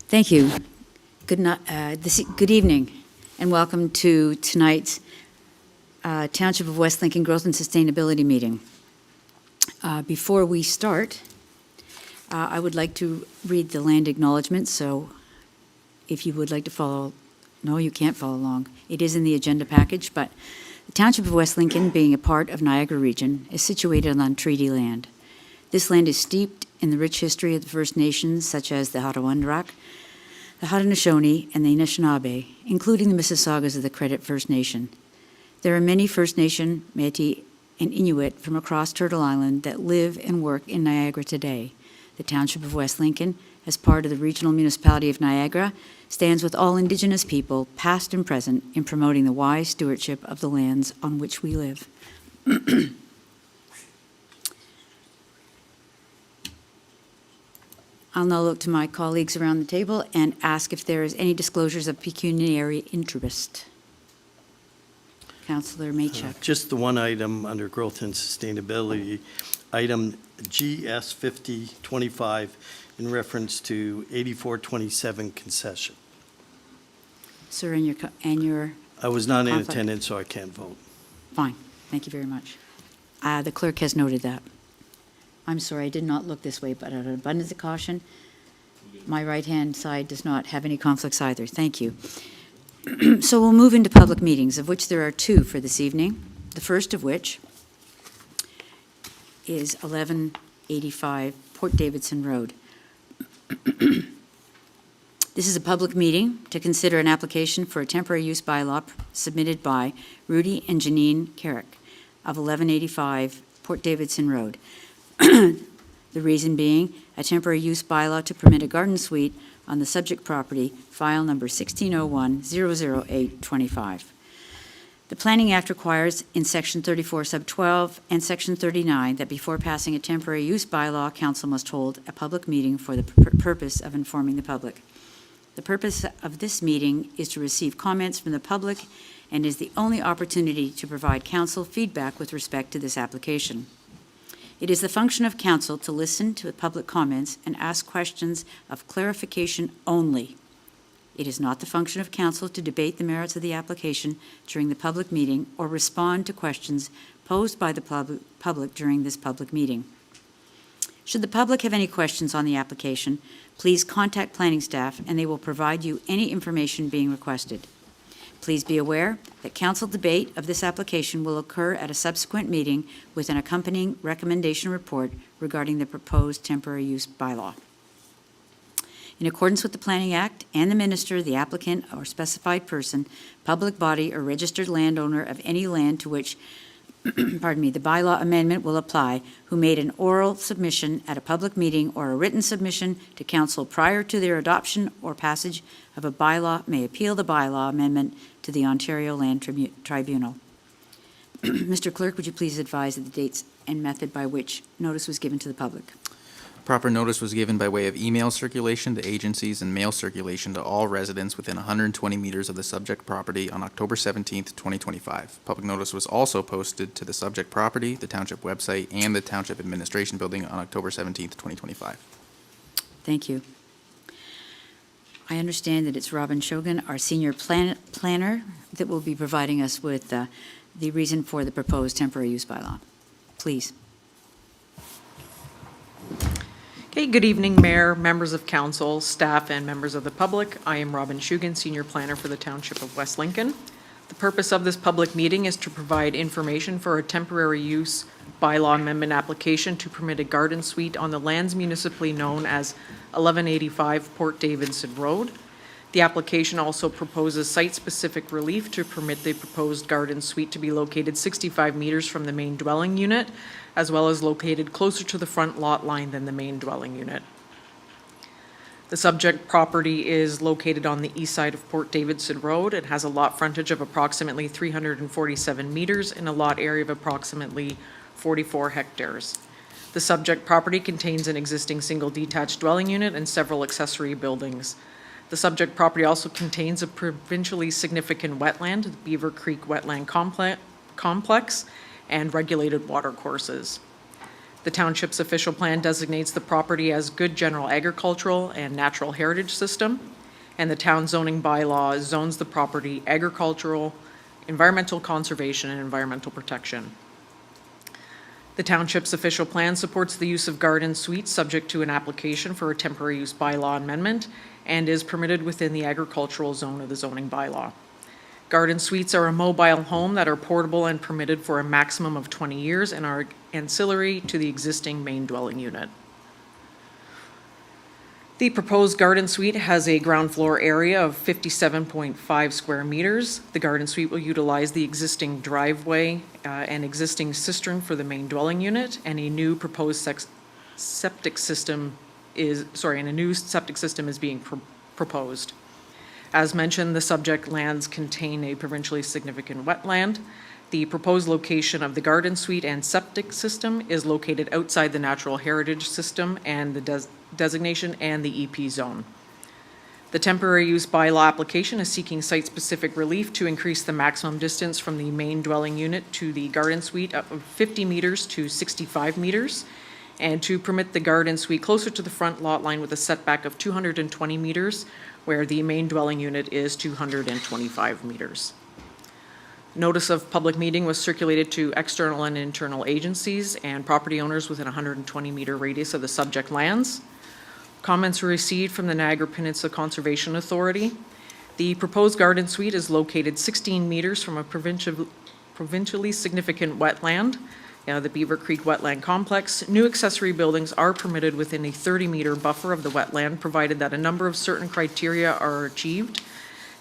Thank you. Good evening, and welcome to tonight's Township of West Lincoln Growth and Sustainability meeting. Before we start, I would like to read the land acknowledgement, so if you would like to follow, no, you can't follow along. It is in the agenda package, but the Township of West Lincoln, being a part of Niagara Region, is situated on treaty land. This land is steeped in the rich history of the First Nations, such as the Hattawandrak, the Haudenosaunee, and the Anishinaabe, including the Mississaugas of the Credit First Nation. There are many First Nation, Métis, and Inuit from across Turtle Island that live and work in Niagara today. The Township of West Lincoln, as part of the Regional Municipality of Niagara, stands with all Indigenous people, past and present, in promoting the wise stewardship of the lands on which we live. I'll now look to my colleagues around the table and ask if there is any disclosures of pecuniary interest. Councillor Maychuk. Just the one item under growth and sustainability, item GS 5025 in reference to 8427 concession. Sir, and your I was not in conflict. attendance, so I can't vote. Fine. Thank you very much. The clerk has noted that. I'm sorry, I did not look this way, but out of abundance of caution, my right-hand side does not have any conflicts either. Thank you. So we'll move into public meetings, of which there are two for this evening. The first of which is 1185 Port Davidson Road. This is a public meeting to consider an application for a temporary use bylaw submitted by Rudy and Janine Carrick of 1185 Port Davidson Road. The reason being a temporary use bylaw to permit a garden suite on the subject property, file number 1601-00825. The Planning Act requires in Section 34 sub 12 and Section 39 that before passing a temporary use bylaw, council must hold a public meeting for the purpose of informing the public. The purpose of this meeting is to receive comments from the public and is the only opportunity to provide council feedback with respect to this application. It is the function of council to listen to public comments and ask questions of clarification only. It is not the function of council to debate the merits of the application during the public meeting or respond to questions posed by the public during this public meeting. Should the public have any questions on the application, please contact planning staff and they will provide you any information being requested. Please be aware that council debate of this application will occur at a subsequent meeting with an accompanying recommendation report regarding the proposed temporary use bylaw. In accordance with the Planning Act and the minister, the applicant or specified person, public body, or registered landowner of any land to which the bylaw amendment will apply, who made an oral submission at a public meeting or a written submission to council prior to their adoption or passage of a bylaw may appeal the bylaw amendment to the Ontario Land Tribunal. Mr. Clerk, would you please advise of the dates and method by which notice was given to the public? Proper notice was given by way of email circulation to agencies and mail circulation to all residents within 120 meters of the subject property on October 17th, 2025. Public notice was also posted to the subject property, the township website, and the township administration building on October 17th, 2025. Thank you. I understand that it's Robin Shogan, our senior planner, that will be providing us with the reason for the proposed temporary use bylaw. Please. Okay, good evening, Mayor, members of council, staff, and members of the public. I am Robin Shugan, Senior Planner for the Township of West Lincoln. The purpose of this public meeting is to provide information for a temporary use bylaw amendment application to permit a garden suite on the lands municipally known as 1185 Port Davidson Road. The application also proposes site-specific relief to permit the proposed garden suite to be located 65 meters from the main dwelling unit, as well as located closer to the front lot line than the main dwelling unit. The subject property is located on the east side of Port Davidson Road. It has a lot frontage of approximately 347 meters and a lot area of approximately 44 hectares. The subject property contains an existing single detached dwelling unit and several accessory buildings. The subject property also contains a provincially significant wetland, the Beaver Creek Wetland Complex, and regulated water courses. The township's official plan designates the property as good general agricultural and natural heritage system, and the town zoning bylaw zones the property agricultural, environmental conservation, and environmental protection. The township's official plan supports the use of garden suites subject to an application for a temporary use bylaw amendment and is permitted within the agricultural zone of the zoning bylaw. Garden suites are a mobile home that are portable and permitted for a maximum of 20 years and are ancillary to the existing main dwelling unit. The proposed garden suite has a ground floor area of 57.5 square meters. The garden suite will utilize the existing driveway and existing cistern for the main dwelling unit, and a new proposed septic system is being proposed. As mentioned, the subject lands contain a provincially significant wetland. The proposed location of the garden suite and septic system is located outside the natural heritage system and the designation and the EP zone. The temporary use bylaw application is seeking site-specific relief to increase the maximum distance from the main dwelling unit to the garden suite of 50 meters to 65 meters, and to permit the garden suite closer to the front lot line with a setback of 220 meters, where the main dwelling unit is 225 meters. Notice of public meeting was circulated to external and internal agencies and property owners within a 120-meter radius of the subject lands. Comments were received from the Niagara Peninsula Conservation Authority. The proposed garden suite is located 16 meters from a provincially significant wetland, the Beaver Creek Wetland Complex. New accessory buildings are permitted within a 30-meter buffer of the wetland, provided that a number of certain criteria are achieved.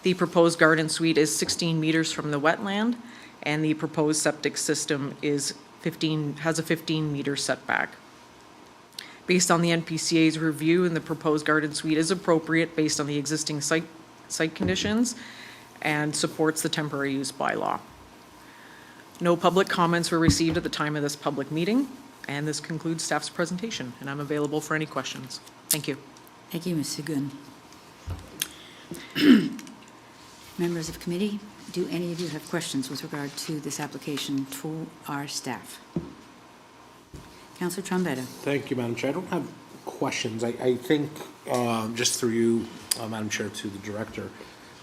The proposed garden suite is 16 meters from the wetland, and the proposed septic system has a 15-meter setback. Based on the NPCA's review, and the proposed garden suite is appropriate based on the existing site conditions and supports the temporary use bylaw. No public comments were received at the time of this public meeting, and this concludes staff's presentation, and I'm available for any questions. Thank you. Thank you, Ms. Segun. Members of committee, do any of you have questions with regard to this application to our staff? Councillor Trombetta. Thank you, Madam Chair. I don't have questions. I think, just through you, Madam Chair, to the Director,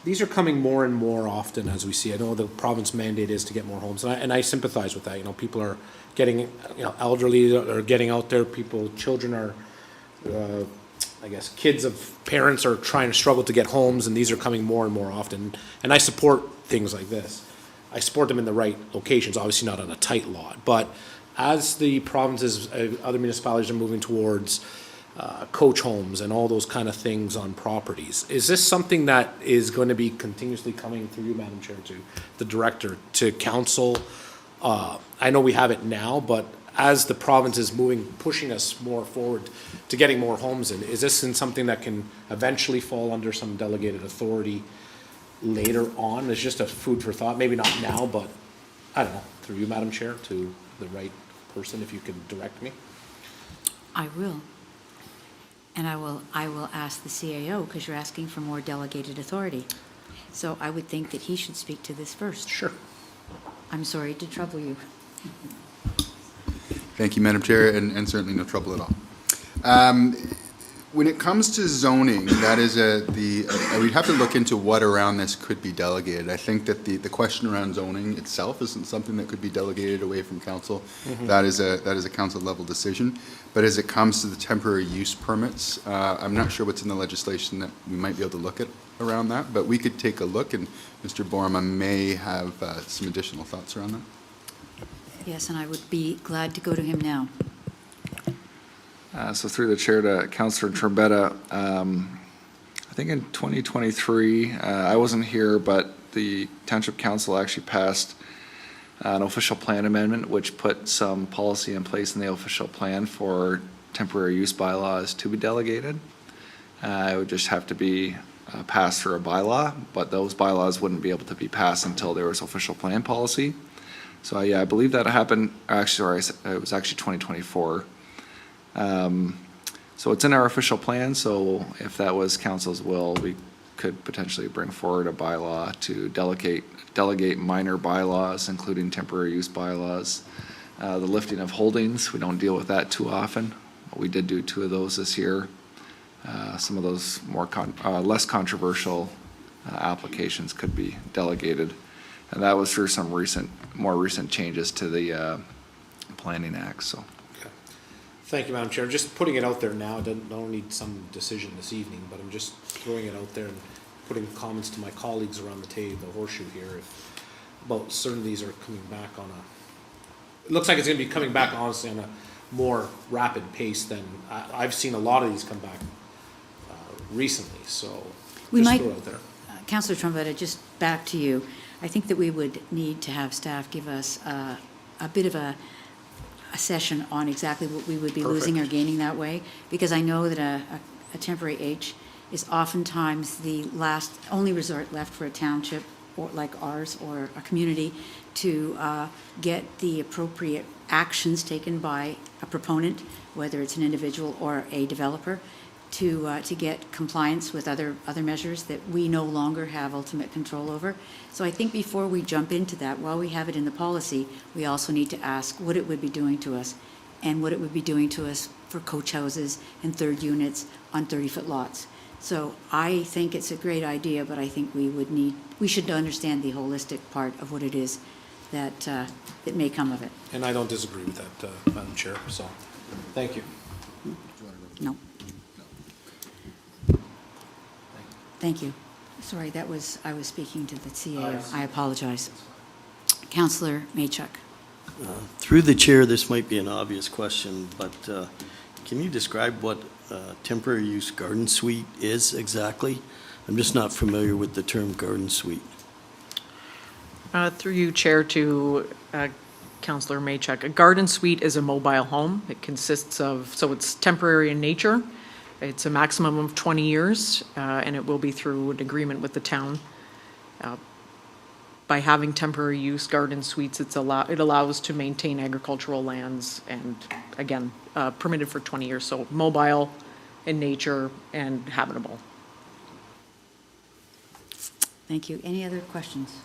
these are coming more and more often as we see. I know the province mandate is to get more homes, and I sympathize with that. You know, people are getting, elderly are getting out there. Children are, I guess, kids of parents are trying to struggle to get homes, and these are coming more and more often. And I support things like this. I support them in the right locations, obviously not on a tight lot. But as the provinces, other municipalities are moving towards coach homes and all those kind of things on properties, is this something that is going to be continuously coming through you, Madam Chair, to the Director, to Council? I know we have it now, but as the province is pushing us more forward to getting more homes in, is this something that can eventually fall under some delegated authority later on? It's just a food for thought, maybe not now, but I don't know, through you, Madam Chair, to the right person, if you could direct me. I will. And I will ask the CAO, because you're asking for more delegated authority. So I would think that he should speak to this first. Sure. I'm sorry to trouble you. Thank you, Madam Chair, and certainly no trouble at all. When it comes to zoning, that is we'd have to look into what around this could be delegated. I think that the question around zoning itself isn't something that could be delegated away from council. Mm-hmm. That is a council level decision. But as it comes to the temporary use permits, I'm not sure what's in the legislation that we might be able to look at around that, but we could take a look, and Mr. Borma may have some additional thoughts around that. Yes, and I would be glad to go to him now. So through the chair to Councillor Trombetta, I think in 2023, I wasn't here, but the Township Council actually passed an official plan amendment which put some policy in place in the official plan for temporary use bylaws to be delegated. It would just have to be passed through a bylaw, but those bylaws wouldn't be able to be passed until there was official plan policy. So yeah, I believe that happened, actually, sorry, it was actually 2024. So it's in our official plan, so if that was council's will, we could potentially bring forward a bylaw to delegate minor bylaws, including temporary use bylaws, The lifting of holdings, we don't deal with that too often. We did do 2 of those this year. Some of those less controversial applications could be delegated. And that was through some more recent changes to the Planning Act, so. Okay. Thank you, Madam Chair. Just putting it out there now, I don't need some decision this evening, but I'm just throwing it out there and putting comments to my colleagues around the table, the horseshoe here, about certain of these are coming back on it looks like it's gonna be coming back honestly on a more rapid pace than, I've seen a lot of these come back recently, so We just might- throw it out there. Councillor Trombetta, just back to you. I think that we would need to have staff give us a bit of a session on exactly what we would be losing or gaining that way, because I know that a temporary H is oftentimes the only resort left for a township or like ours or a community to get the appropriate actions taken by a proponent, whether it's an individual or a developer, to get compliance with other measures that we no longer have ultimate control over. So I think before we jump into that, while we have it in the policy, we also need to ask what it would be doing to us and what it would be doing to us for coach houses and third units on 30-foot lots. So I think it's a great idea, but I think we should understand the holistic part of what it is that may come of it. And I don't disagree with that, Madam Chair, so, thank you. No. Thank you. Sorry, I was speaking to the CAO. I apologize. Councillor Maychuk. Through the chair, this might be an obvious question, but can you describe what temporary use garden suite is exactly? I'm just not familiar with the term garden suite. Through you, Chair, to Councillor Maychuk. A garden suite is a mobile home. It consists of, so it's temporary in nature. It's a maximum of 20 years, and it will be through an agreement with the town. By having temporary use garden suites, it allows to maintain agricultural lands and, again, permitted for 20 years. So mobile in nature and habitable. Thank you. Any other questions?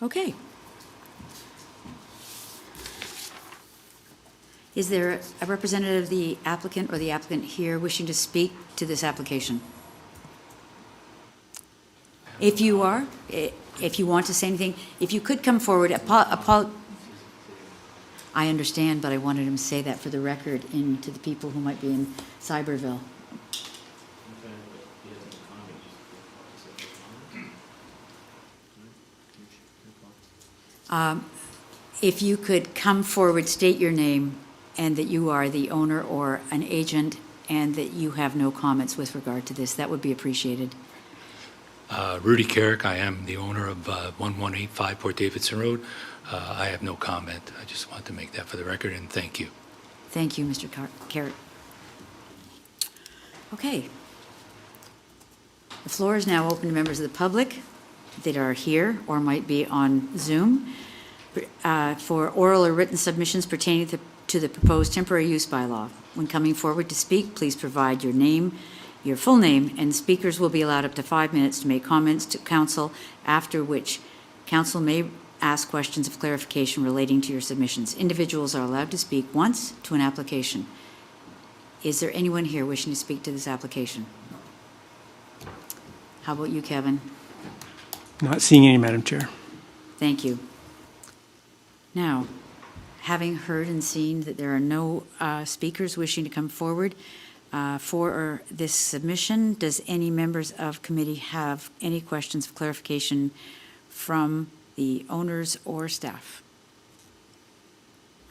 Okay. Is there a representative of the applicant or the applicant here wishing to speak to this application? If you are, if you want to say anything, if you could come forward, I understand, but I wanted him to say that for the record to the people who might be in Cyberville. If you could come forward, state your name, and that you are the owner or an agent, and that you have no comments with regard to this, that would be appreciated. Rudy Carrick, I am the owner of 1185 Port Davidson Road. I have no comment. I just want to make that for the record, and thank you. Thank you, Mr. Carrot. Okay. The floor is now open to members of the public that are here or might be on Zoom for oral or written submissions pertaining to the proposed temporary use bylaw. When coming forward to speak, please provide your name, your full name, and speakers will be allowed up to 5 minutes to make comments to council, after which council may ask questions of clarification relating to your submissions. Individuals are allowed to speak once to an application. Is there anyone here wishing to speak to this application? How about you, Kevin? Not seeing any, Madam Chair. Thank you. Now, having heard and seen that there are no speakers wishing to come forward for this submission, does any members of committee have any questions of clarification from the owners or staff?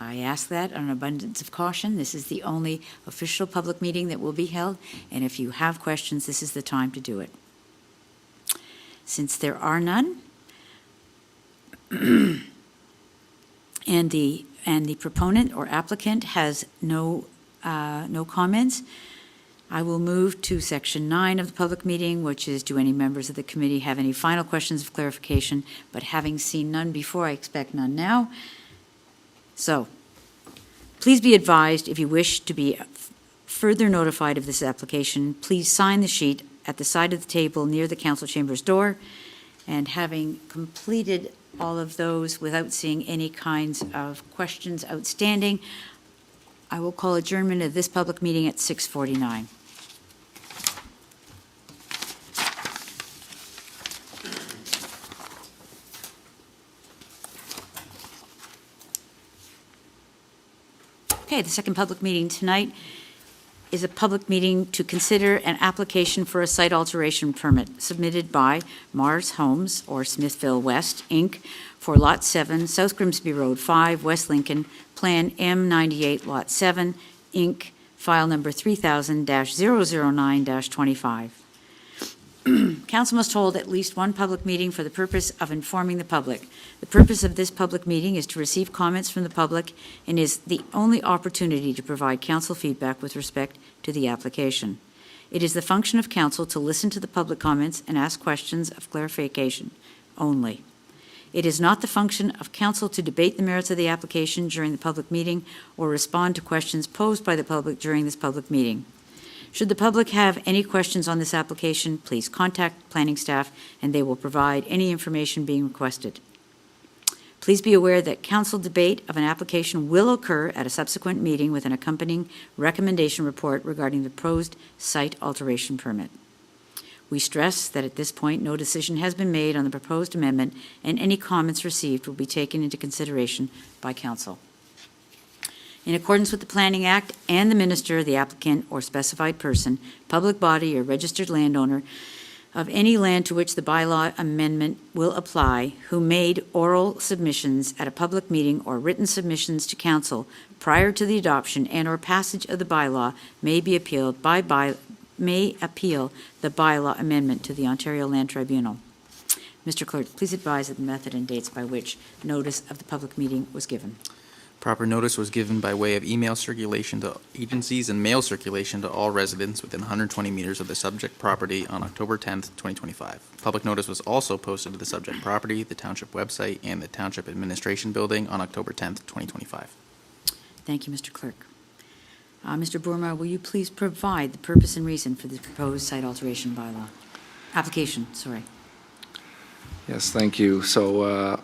I ask that on an abundance of caution. This is the only official public meeting that will be held, and if you have questions, this is the time to do it. Since there are none, and the proponent or applicant has no comments, I will move to Section 9 of the public meeting, which is, do any members of the committee have any final questions of clarification? But having seen none before, I expect none now. So, please be advised, if you wish to be further notified of this application, please sign the sheet at the side of the table near the council chamber's door. And having completed all of those without seeing any kinds of questions outstanding, I will call adjournment of this public meeting at 6:49. Okay, the second public meeting tonight is a public meeting to consider an application for a site alteration permit submitted by Mars Homes, or Smithville West, Inc., for Lot 7, South Grimsby Road 5, West Lincoln, Plan M98, Lot 7, Inc., file number 3000-009-25. Council must hold at least one public meeting for the purpose of informing the public. The purpose of this public meeting is to receive comments from the public and is the only opportunity to provide council feedback with respect to the application. It is the function of council to listen to the public comments and ask questions of clarification only. It is not the function of council to debate the merits of the application during the public meeting or respond to questions posed by the public during this public meeting. Should the public have any questions on this application, please contact planning staff and they will provide any information being requested. Please be aware that council debate of an application will occur at a subsequent meeting with an accompanying recommendation report regarding the proposed site alteration permit. We stress that at this point, no decision has been made on the proposed amendment and any comments received will be taken into consideration by council. In accordance with the Planning Act and the minister, the applicant or specified person, public body or registered landowner of any land to which the bylaw amendment will apply, who made oral submissions at a public meeting or written submissions to council prior to the adoption and or passage of the bylaw may appeal the bylaw amendment to the Ontario Land Tribunal. Mr. Clerk, please advise of the method and dates by which notice of the public meeting was given. Proper notice was given by way of email circulation to agencies and mail circulation to all residents within 120 meters of the subject property on October 10th, 2025. Public notice was also posted to the subject property, the Township website, and the Township Administration Building on October 10th, 2025. Thank you, Mr. Clerk. Mr. Bourma, will you please provide the purpose and reason for the proposed site alteration bylaw? Application, sorry. Yes, thank you. So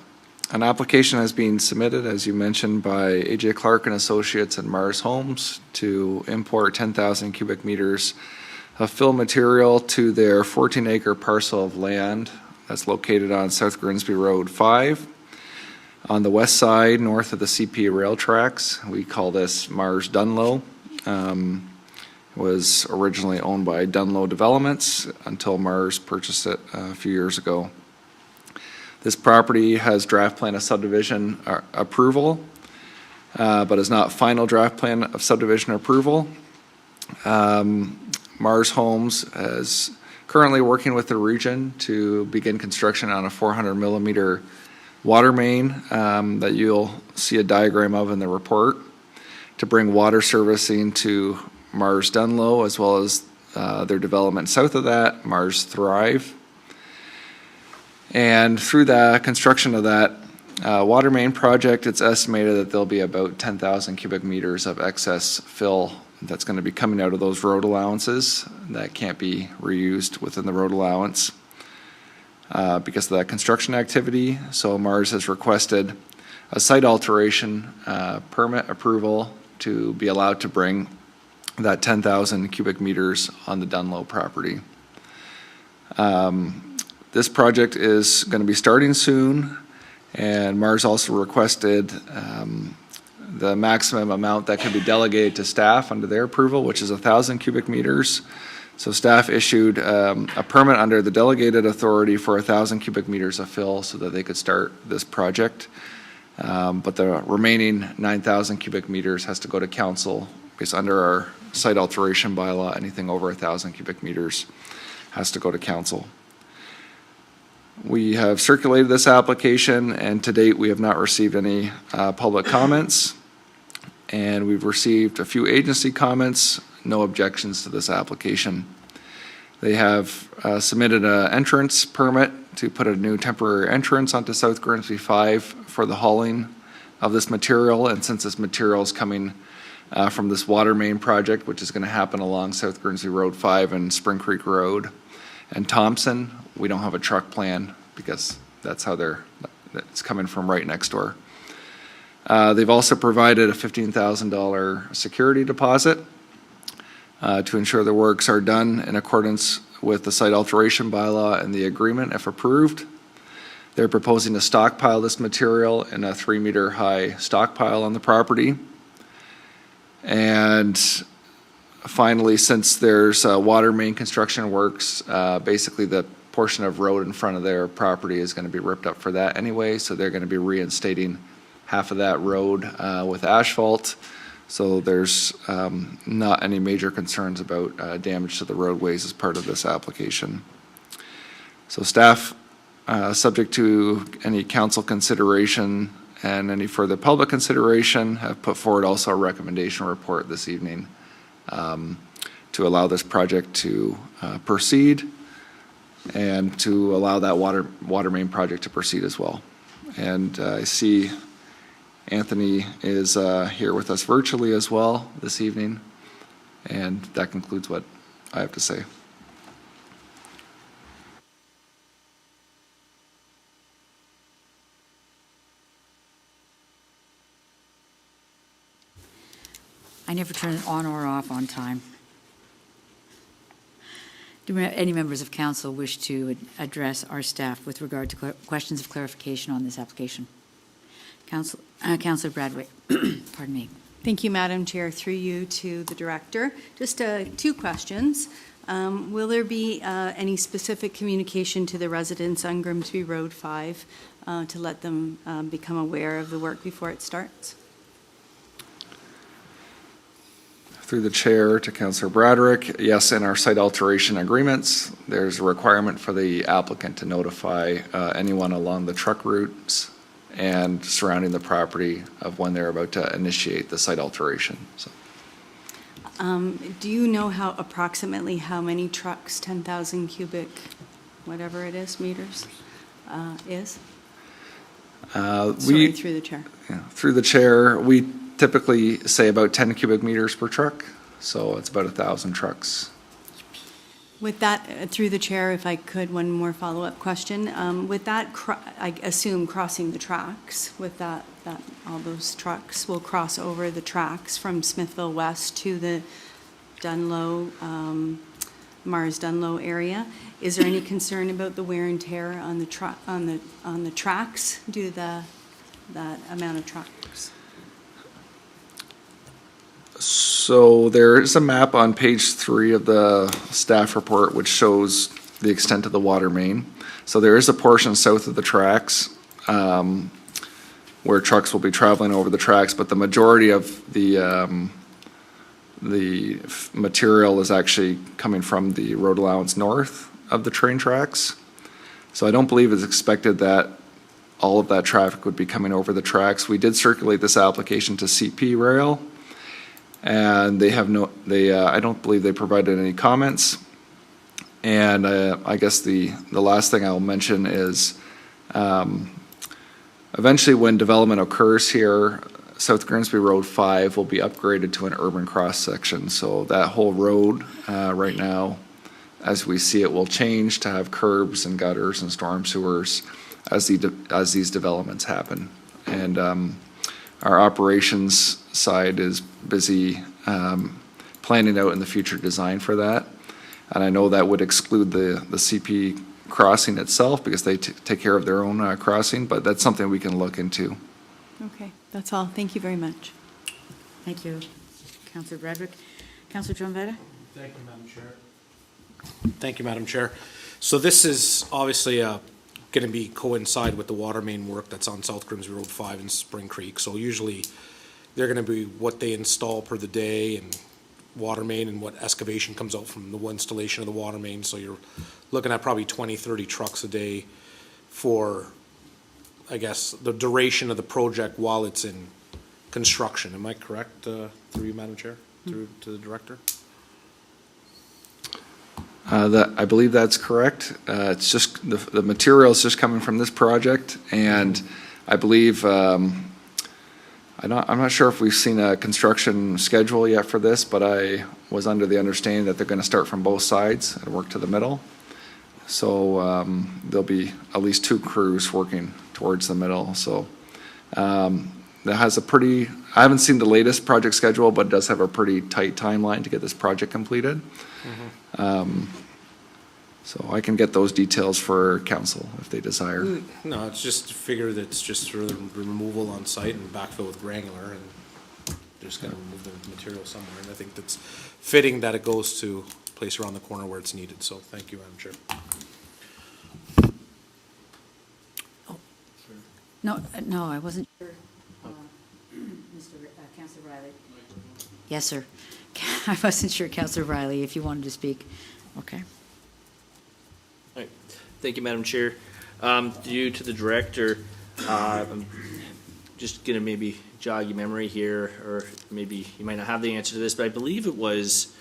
an application has been submitted, as you mentioned, by A.J. Clark and Associates and Mars Homes to import 10,000 cubic meters of fill material to their 14-acre parcel of land that's located on South Grimsby Road 5. On the west side, north of the CP rail tracks, we call this Mars Dunlow. It was originally owned by Dunlow Developments until Mars purchased it a few years ago. This property has draft plan of subdivision approval, but is not final draft plan of subdivision approval. Mars Homes is currently working with the region to begin construction on a 400 millimeter water main that you'll see a diagram of in the report to bring water servicing to Mars Dunlow, as well as their development south of that, Mars Thrive. And through the construction of that water main project, it's estimated that there'll be about 10,000 cubic meters of excess fill that's going to be coming out of those road allowances that can't be reused within the road allowance because of that construction activity. So Mars has requested a site alteration permit approval to be allowed to bring that 10,000 cubic meters on the Dunlow property. This project is going to be starting soon, and Mars also requested the maximum amount that can be delegated to staff under their approval, which is 1,000 cubic meters. So staff issued a permit under the delegated authority for 1,000 cubic meters of fill so that they could start this project. But the remaining 9,000 cubic meters has to go to council because under our site alteration bylaw, anything over 1,000 cubic meters has to go to council. We have circulated this application, and to date, we have not received any public comments. And we've received a few agency comments, no objections to this application. They have submitted an entrance permit to put a new temporary entrance onto South Grimsby 5 for the hauling of this material. And since this material is coming from this water main project, which is going to happen along South Grimsby Road 5 and Spring Creek Road and Thompson, we don't have a truck plan because that's how that's coming from right next door. They've also provided a $15,000 security deposit to ensure the works are done in accordance with the site alteration bylaw and the agreement if approved. They're proposing to stockpile this material in a 3-meter high stockpile on the property. And finally, since there's water main construction works, basically the portion of road in front of their property is going to be ripped up for that anyway, so they're going to be reinstating half of that road with asphalt. So there's not any major concerns about damage to the roadways as part of this application. So staff, subject to any council consideration and any further public consideration, have put forward also a recommendation report this evening to allow this project to proceed and to allow that water main project to proceed as well. And I see Anthony is here with us virtually as well this evening, and that concludes what I have to say. I never turn it on or off on time. Do any members of council wish to address our staff with regard to questions of clarification on this application? Councilor Bradwick, pardon me. Thank you, Madam Chair. Through you to the Director. Just 2 questions. Will there be any specific communication to the residents on Grimsby Road 5 to let them become aware of the work before it starts? Through the chair to Councillor Bradrick, yes, in our site alteration agreements, there's a requirement for the applicant to notify anyone along the truck routes and surrounding the property of when they're about to initiate the site alteration. So, do you know approximately how many trucks, 10,000 cubic, whatever it is, meters, is? Sorry, through the chair. Yeah, through the chair, we typically say about 10 cubic meters per truck, so it's about 1,000 trucks. With that, through the chair, if I could, one more follow-up question. With that, I assume crossing the tracks, with that all those trucks will cross over the tracks from Smithville West to the Dunlow, Mars Dunlow area. Is there any concern about the wear and tear on the tracks due to that amount of trucks? So there is a map on page 3 of the staff report which shows the extent of the water main. So there is a portion south of the tracks where trucks will be traveling over the tracks, but the majority of the material is actually coming from the road allowance north of the train tracks. So I don't believe it's expected that all of that traffic would be coming over the tracks. We did circulate this application to CP Rail, and they have I don't believe they provided any comments. And I guess the last thing I'll mention is eventually when development occurs here, South Grimsby Road 5 will be upgraded to an urban cross section. So that whole road right now, as we see it, will change to have curbs and gutters and storm sewers as these developments happen. And our operations side is busy planning out in the future design for that. And I know that would exclude the CP crossing itself because they take care of their own crossing, but that's something we can look into. Okay, that's all. Thank you very much. Thank you, Councillor Bradrick. Councillor Trombetta? Thank you, Madam Chair. Thank you, Madam Chair. So this is obviously going to be coincide with the water main work that's on South Grimsby Road 5 in Spring Creek. So usually they're going to be what they install per the day and water main and what excavation comes out from the installation of the water main. So you're looking at probably 20, 30 trucks a day for, I guess, the duration of the project while it's in construction. Am I correct, through you, Madam Chair, through to the Director? I believe that's correct. It's just the material is just coming from this project, and I believe I'm not sure if we've seen a construction schedule yet for this, but I was under the understanding that they're going to start from both sides and work to the middle. So there'll be at least 2 crews working towards the middle. So that has a pretty, I haven't seen the latest project schedule, but it does have a pretty tight timeline to get this project completed. So I can get those details for council if they desire. No, it's just figure that it's just for the removal on site and backfill with granular, and they're just gonna remove the material somewhere, and I think that's fitting that it goes to a place around the corner where it's needed, so thank you, Madam Chair. No, I wasn't sure. Councilor Riley. Yes, sir. I wasn't sure, Councilor Riley, if you wanted to speak. Okay. All right. Thank you, Madam Chair. Due to the director, I'm just going to maybe jog your memory here, or maybe you might not have the answer to this, but I believe it was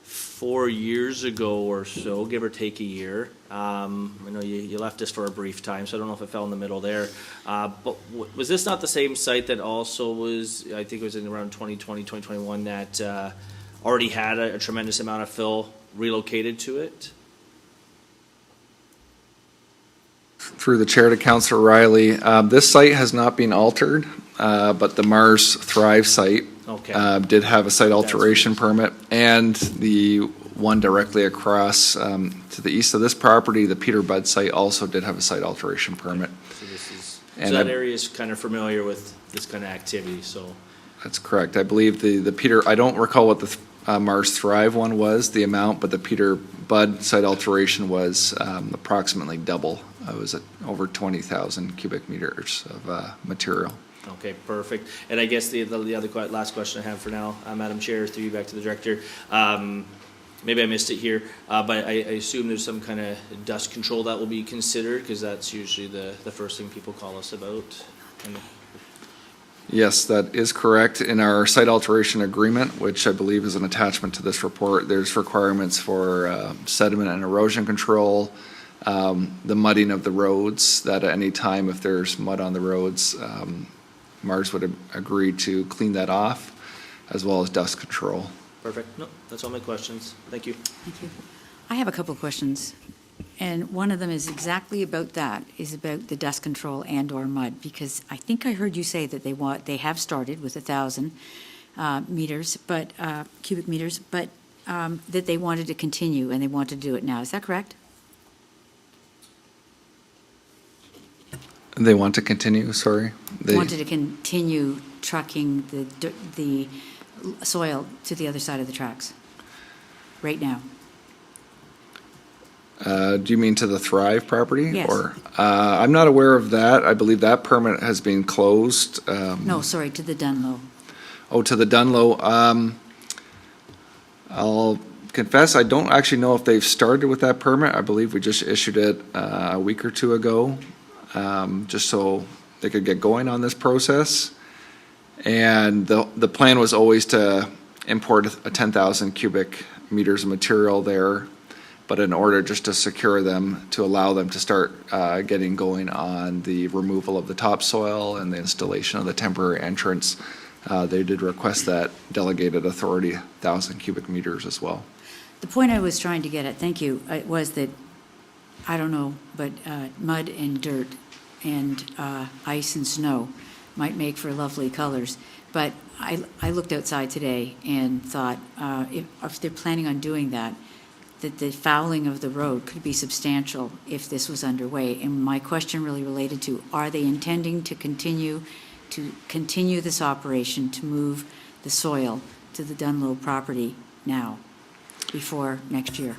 4 years ago or so, give or take a year. I know you left us for a brief time, so I don't know if it fell in the middle there. But was this not the same site that also was, I think it was in around 2020, 2021, that already had a tremendous amount of fill relocated to it? Through the chair to Councilor Riley, this site has not been altered, but the Mars Thrive site did have a site alteration permit, and the one directly across to the east of this property, the Peter Budd site, also did have a site alteration permit. So this is, And so that area is kind of familiar with this kind of activity, so. That's correct. I believe the Peter, I don't recall what the Mars Thrive one was, the amount, but the Peter Budd site alteration was approximately double. It was at over 20,000 cubic meters of material. Okay, perfect. And I guess the other last question I have for now, Madam Chair, through you back to the director. Maybe I missed it here, but I assume there's some kind of dust control that will be considered, because that's usually the first thing people call us about. Yes, that is correct. In our site alteration agreement, which I believe is an attachment to this report, there's requirements for sediment and erosion control, the mudding of the roads, that at any time if there's mud on the roads, Mars would agree to clean that off, as well as dust control. Perfect. No, that's all my questions. Thank you. Thank you. I have a couple of questions, and one of them is exactly about that, is about the dust control and/or mud, because I think I heard you say that they have started with 1,000 meters, but cubic meters, but that they wanted to continue and they want to do it now. Is that correct? They want to continue, sorry? They Wanted to continue trucking the soil to the other side of the tracks right now. Do you mean to the Thrive property? Yes. Or, I'm not aware of that. I believe that permit has been closed. No, sorry, to the Dunlow. Oh, to the Dunlow. I'll confess, I don't actually know if they've started with that permit. I believe we just issued it a week or two ago, just so they could get going on this process. And the plan was always to import a 10,000 cubic meters of material there, but in order just to secure them, to allow them to start getting going on the removal of the topsoil and the installation of the temporary entrance, they did request that delegated authority, 1,000 cubic meters as well. The point I was trying to get at, thank you, was that, I don't know, but mud and dirt and ice and snow might make for lovely colors. But I looked outside today and thought, if they're planning on doing that, that the fouling of the road could be substantial if this was underway. And my question really related to, are they intending to continue this operation to move the soil to the Dunlow property now, before next year?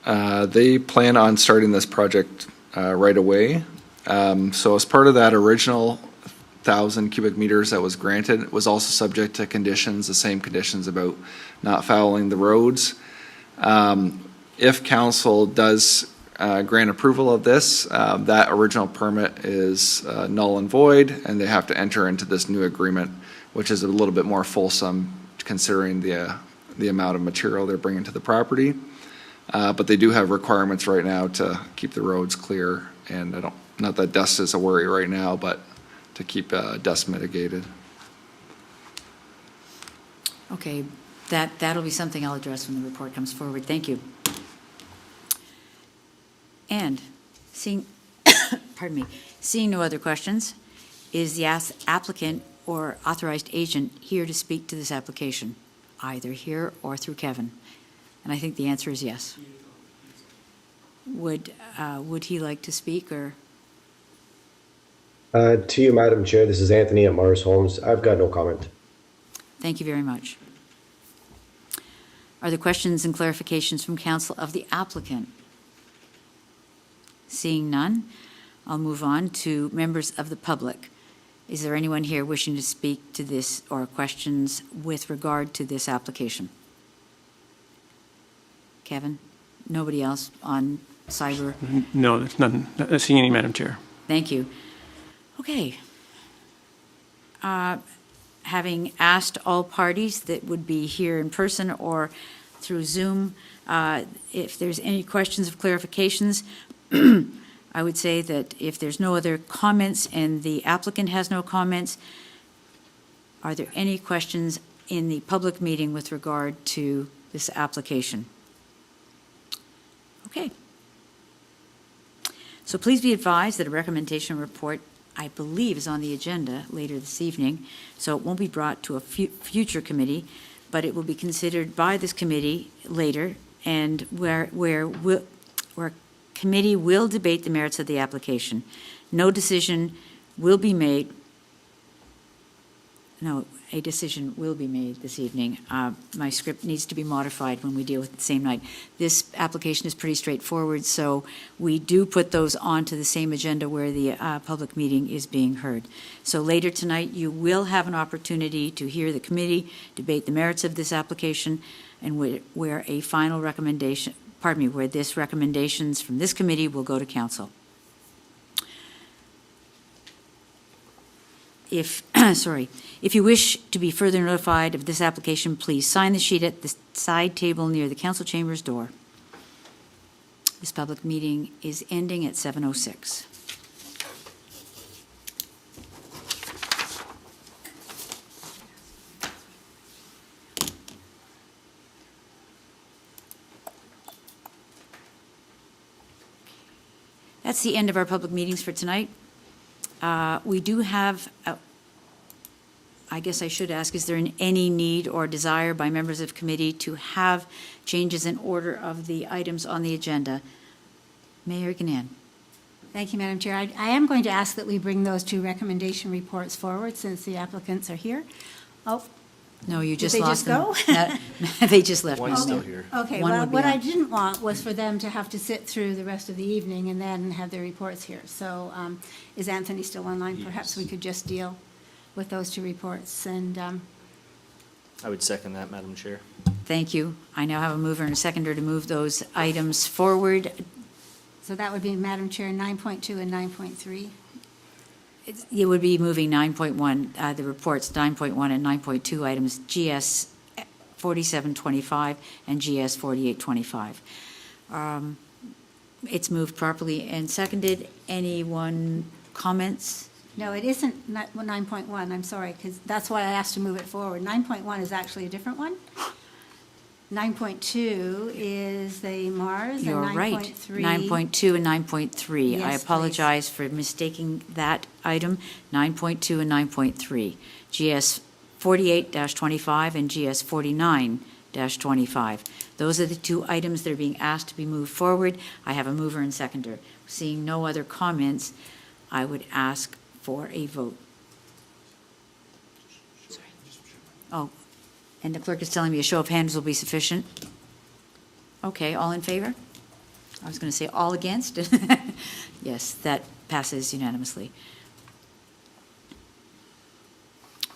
They plan on starting this project right away. So as part of that original 1,000 cubic meters that was granted, it was also subject to conditions, the same conditions about not fouling the roads. If council does grant approval of this, that original permit is null and void, and they have to enter into this new agreement, which is a little bit more fulsome considering the amount of material they're bringing to the property. But they do have requirements right now to keep the roads clear, and not that dust is a worry right now, but to keep dust mitigated. Okay, that'll be something I'll address when the report comes forward. Thank you. And seeing, pardon me, seeing no other questions, is the applicant or authorized agent here to speak to this application, either here or through Kevin? And I think the answer is yes. Would he like to speak, or? To you, Madam Chair, this is Anthony at Mars Homes. I've got no comment. Thank you very much. Are there questions and clarifications from council of the applicant? Seeing none, I'll move on to members of the public. Is there anyone here wishing to speak to this or questions with regard to this application? Kevin? Nobody else on cyber? No, there's none. Not seeing any, Madam Chair. Thank you. Okay. Having asked all parties that would be here in person or through Zoom, if there's any questions of clarifications, I would say that if there's no other comments and the applicant has no comments, are there any questions in the public meeting with regard to this application? Okay. So please be advised that a recommendation report, I believe, is on the agenda later this evening, so it won't be brought to a future committee, but it will be considered by this committee later, and where committee will debate the merits of the application. No decision will be made. No, a decision will be made this evening. My script needs to be modified when we deal with it the same night. This application is pretty straightforward, so we do put those onto the same agenda where the public meeting is being heard. So later tonight, you will have an opportunity to hear the committee debate the merits of this application, and where a final recommendation, where this recommendations from this committee will go to council. If you wish to be further notified of this application, please sign the sheet at the side table near the council chamber's door. This public meeting is ending at 7:06. That's the end of our public meetings for tonight. We do have, I guess I should ask, is there any need or desire by members of committee to have changes in order of the items on the agenda? Mayor Ganan. Thank you, Madam Chair. I am going to ask that we bring those two recommendation reports forward since the applicants are here. Oh, No, you did just they lost just them. go? They just left. One's me. still here. Okay, One well, would be what I on. didn't want was for them to have to sit through the rest of the evening and then have their reports here. So is Anthony still online? Perhaps we could just deal with those two reports. And I would second that, Madam Chair. Thank you. I now have a mover and a seconder to move those items forward. so that would be, Madam Chair, 9.2 and 9.3. It would be moving 9.1, the reports 9.1 and 9.2 items, GS 4725 and GS 4825. It's moved properly and seconded. Anyone comments? No, it isn't 9.1, I'm sorry, because that's why I asked to move it forward. 9.1 is actually a different one. 9.2 is the Mars, and 9.3. You're right. 9.2 and 9.3. I Yes, apologize for mistaking that item. 9.2 and 9.3. GS 48-25 and GS 49-25. Those are the two items that are being asked to be moved forward. I have a mover and seconder. Seeing no other comments, I would ask for a vote. Oh, and the clerk is telling me a show of hands will be sufficient. Okay, all in favor? I was going to say all against. Yes, that passes unanimously.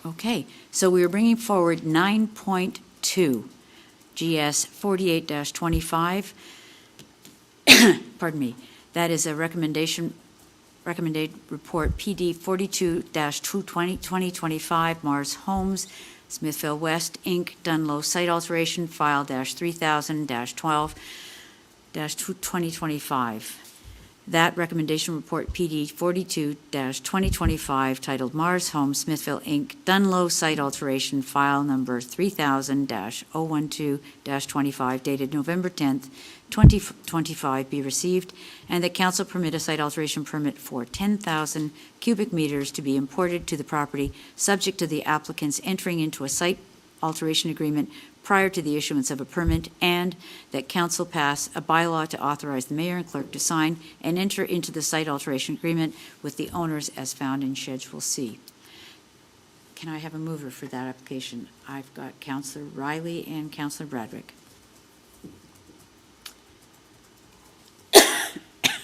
Okay, so we are bringing forward 9.2, GS 48-25. Pardon me. That is a recommended report PD 42-2025, Mars Homes, Smithville West, Inc., Dunlow Site Alteration, File -3000-12-2025. that recommendation report PD 42-2025 titled Mars Home Smithville Inc. Dunlow Site Alteration File Number 3000-012-25 dated November 10th, 2025 be received, and that council permit a site alteration permit for 10,000 cubic meters to be imported to the property, subject to the applicants entering into a site alteration agreement prior to the issuance of a permit, and that council pass a bylaw to authorize the mayor and clerk to sign and enter into the site alteration agreement with the owners as found in Schedule C. Can I have a mover for that application? I've got Councillor Riley and Councillor Bradwick.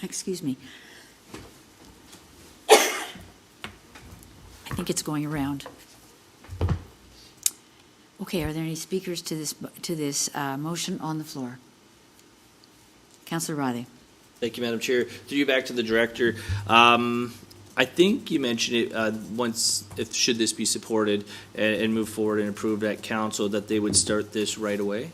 Excuse me. I think it's going around. Okay, are there any speakers to this motion on the floor? Councillor Riley. Thank you, Madam Chair. Through you back to the director. I think you mentioned it once, should this be supported and move forward and approved at council, that they would start this right away?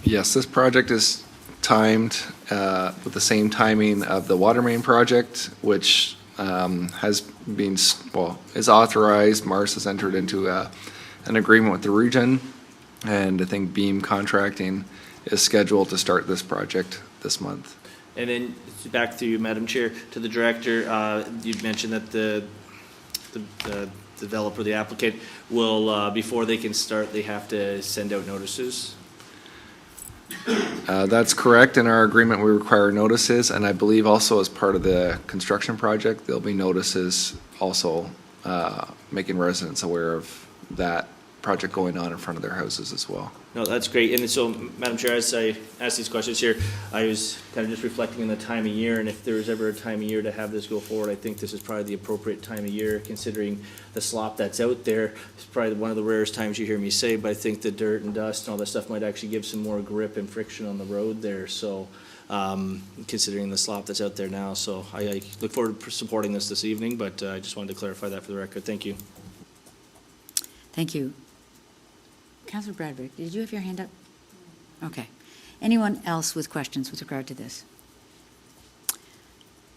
Yes, this project is timed with the same timing of the water main project, which has been, is authorized. Mars has entered into an agreement with the region, and I think Beam Contracting is scheduled to start this project this month. And then back to you, Madam Chair, to the director. You mentioned that the developer, the applicant, will, before they can start, they have to send out notices. That's correct. In our agreement, we require notices, and I believe also as part of the construction project, there'll be notices also making residents aware of that project going on in front of their houses as well. No, that's great. And so, Madam Chair, as I asked these questions here, I was kind of just reflecting on the time of year, and if there was ever a time of year to have this go forward, I think this is probably the appropriate time of year, considering the slop that's out there. It's probably one of the rarest times you hear me say, but I think the dirt and dust and all that stuff might actually give some more grip and friction on the road there, so considering the slop that's out there now. So I look forward to supporting this evening, but I just wanted to clarify that for the record. Thank you. Thank you. Councillor Bradwick, did you have your hand up? Okay. Anyone else with questions with regard to this?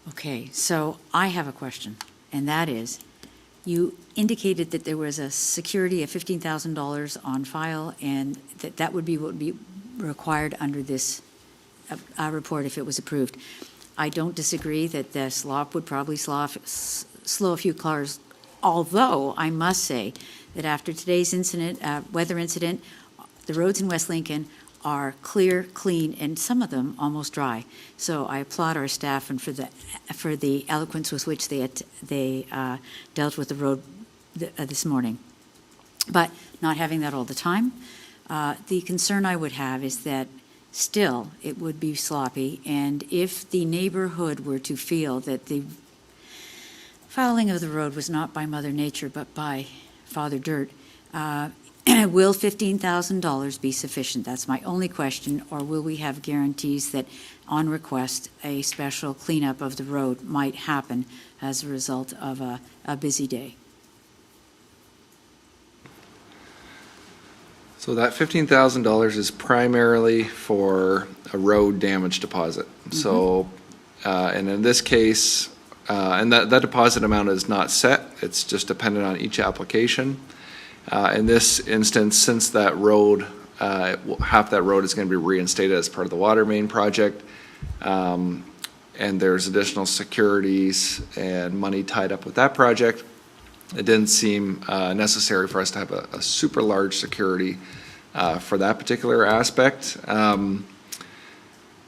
Okay, so I have a question, and that is, you indicated that there was a security of $15,000 on file, and that would be what would be required under this report if it was approved. I don't disagree that the slop would probably slow a few cars, although I must say that after today's incident, weather incident, the roads in West Lincoln are clear, clean, and some of them almost dry. So I applaud our staff and for the eloquence with which they dealt with the road this morning. But not having that all the time, the concern I would have is that still it would be sloppy, and if the neighborhood were to feel that the fouling of the road was not by Mother Nature but by Father Dirt, will $15,000 be sufficient? That's my only question. Or will we have guarantees that on request a special cleanup of the road might happen as a result of a busy day? So that $15,000 is primarily for a road damage deposit. Mm-hmm. So, and in this case, and that deposit amount is not set. It's just dependent on each application. In this instance, since that road, half that road is going to be reinstated as part of the water main project, and there's additional securities and money tied up with that project, it didn't seem necessary for us to have a super large security for that particular aspect. And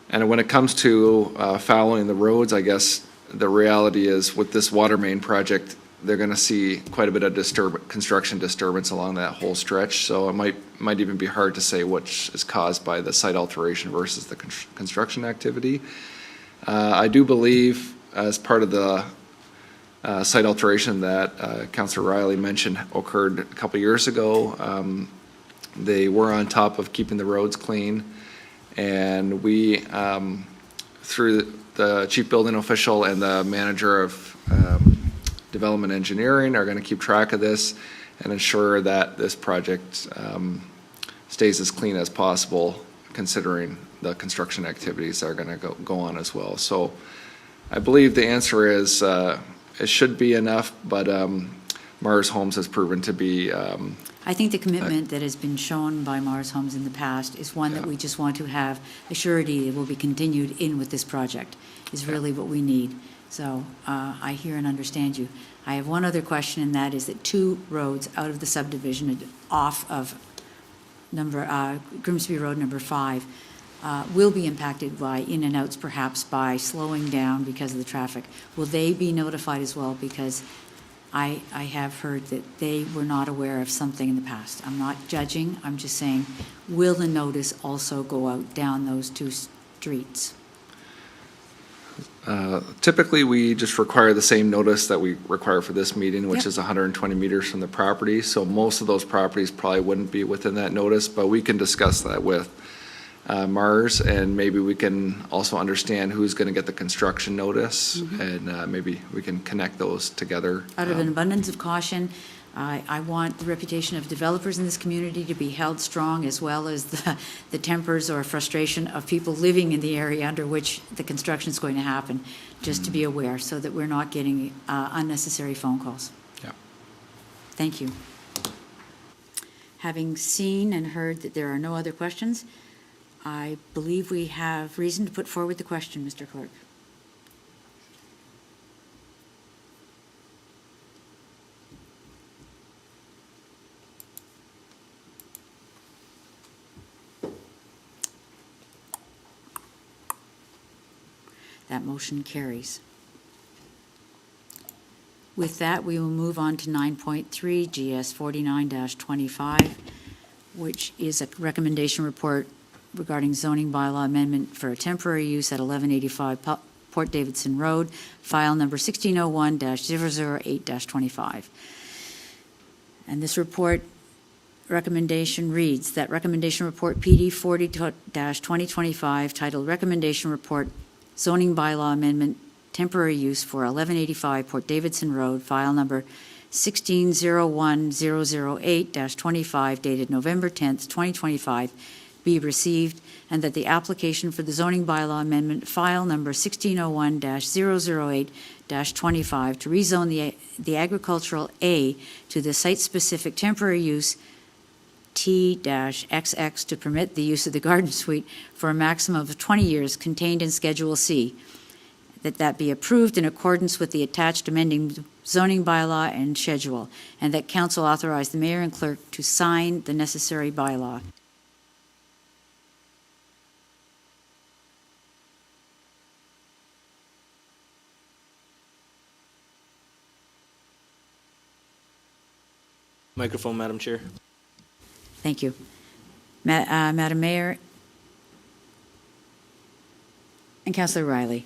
when it comes to fouling the roads, I guess the reality is with this water main project, they're going to see quite a bit of construction disturbance along that whole stretch. So it might even be hard to say which is caused by the site alteration versus the construction activity. I do believe, as part of the site alteration that Councillor Riley mentioned occurred a couple years ago, they were on top of keeping the roads clean, and we, through the chief building official and the manager of development engineering, are going to keep track of this and ensure that this project stays as clean as possible, considering the construction activities that are going to go on as well. So I believe the answer is it should be enough, but Mars Homes has proven to be I think the commitment that has been shown by Mars Homes in the past is one that we just want to have a surety it will be continued in with this project, is really what we need. So I hear and understand you. I have one other question, and that is that 2 roads out of the subdivision off of Grimsby Road number 5 will be impacted by in and outs, perhaps by slowing down because of the traffic. Will they be notified as well? Because I have heard that they were not aware of something in the past. I'm not judging, I'm just saying, will the notice also go out down those 2 streets? Typically, we just require the same notice that we require for this meeting, which Yep. is 120 meters from the property. So most of those properties probably wouldn't be within that notice, but we can discuss that with Mars, and maybe we can also understand who's going to get the construction notice, and maybe we can connect those together. Out of an abundance of caution, I want the reputation of developers in this community to be held strong, as well as the tempers or frustration of people living in the area under which the construction is going to happen, just to be aware, so that we're not getting unnecessary phone calls. Yeah. Thank you. Having seen and heard that there are no other questions, I believe we have reason to put forward the question, Mr. Clerk. That motion carries. With that, we will move on to 9.3 GS 49-25, which is a recommendation report regarding zoning bylaw amendment for a temporary use at 1185 Port Davidson Road, file number 1601-008-25. And this report recommendation reads that recommendation report PD 40-2025, titled Recommendation Report Zoning Bylaw Amendment Temporary Use for 1185 Port Davidson Road, file number 1601-008-25, dated November 10th, 2025, be received, and that the application for the zoning bylaw amendment, file number 1601-008-25, to rezone the agricultural A to the site-specific temporary use T-XX to permit the use of the garden suite for a maximum of 20 years contained in Schedule C, that be approved in accordance with the attached amending zoning bylaw and schedule, and that council authorize the mayor and clerk to sign the necessary bylaw. Microphone, Madam Chair. Thank you. Madam Mayor and Councillor Riley.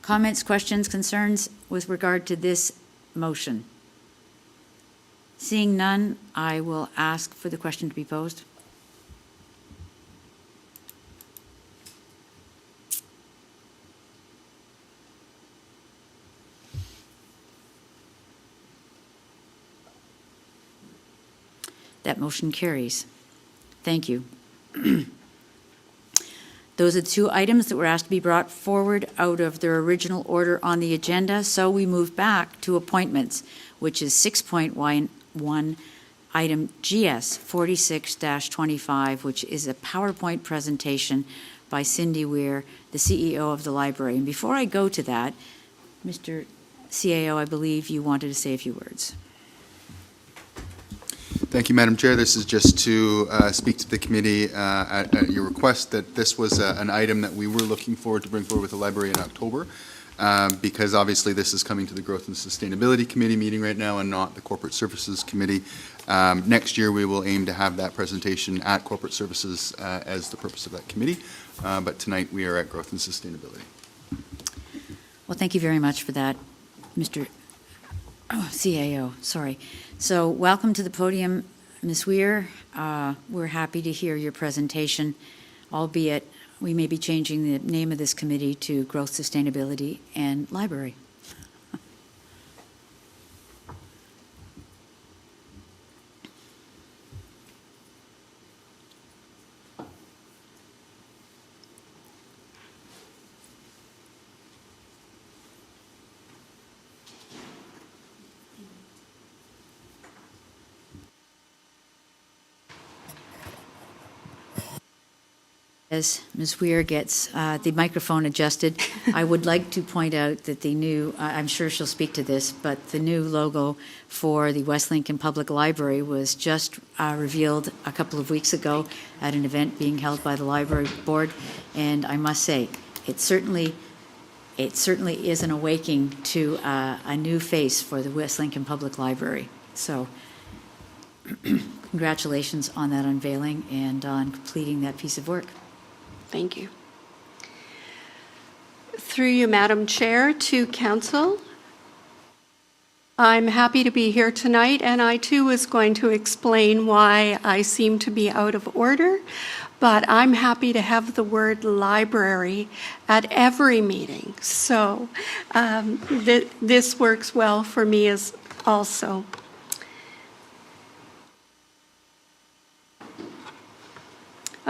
Comments, questions, concerns with regard to this motion? Seeing none, I will ask for the question to be posed. That motion carries. Thank you. Those are the 2 items that were asked to be brought forward out of their original order on the agenda, so we move back to appointments, which is 6.1, item GS 46-25, which is a PowerPoint presentation by Cindy Weir, the CEO of the library. And before I go to that, Mr. CAO, I believe you wanted to say a few words. Thank you, Madam Chair. This is just to speak to the committee at your request that this was an item that we were looking forward to bring forward with the library in October, because obviously this is coming to the Growth and Sustainability Committee meeting right now and not the Corporate Services Committee. Next year, we will aim to have that presentation at Corporate Services as the purpose of that committee, but tonight we are at Growth and Sustainability. Well, thank you very much for that, Mr. CAO, sorry. So welcome to the podium, Ms. Weir. We're happy to hear your presentation, albeit we may be changing the name of this committee to Growth, Sustainability, and Library. As Ms. Weir gets the microphone adjusted, I would like to point out that the new, I'm sure she'll speak to this, but the new logo for the West Lincoln Public Library was just revealed a couple of weeks ago at an event being held by the library board, and I must say, it certainly is an awakening to a new face for the West Lincoln Public Library. So congratulations on that unveiling and on completing that piece of work. Thank you. Through you, Madam Chair, to Council. I'm happy to be here tonight, and I too was going to explain why I seem to be out of order, but I'm happy to have the word library at every meeting. So this works well for me as also.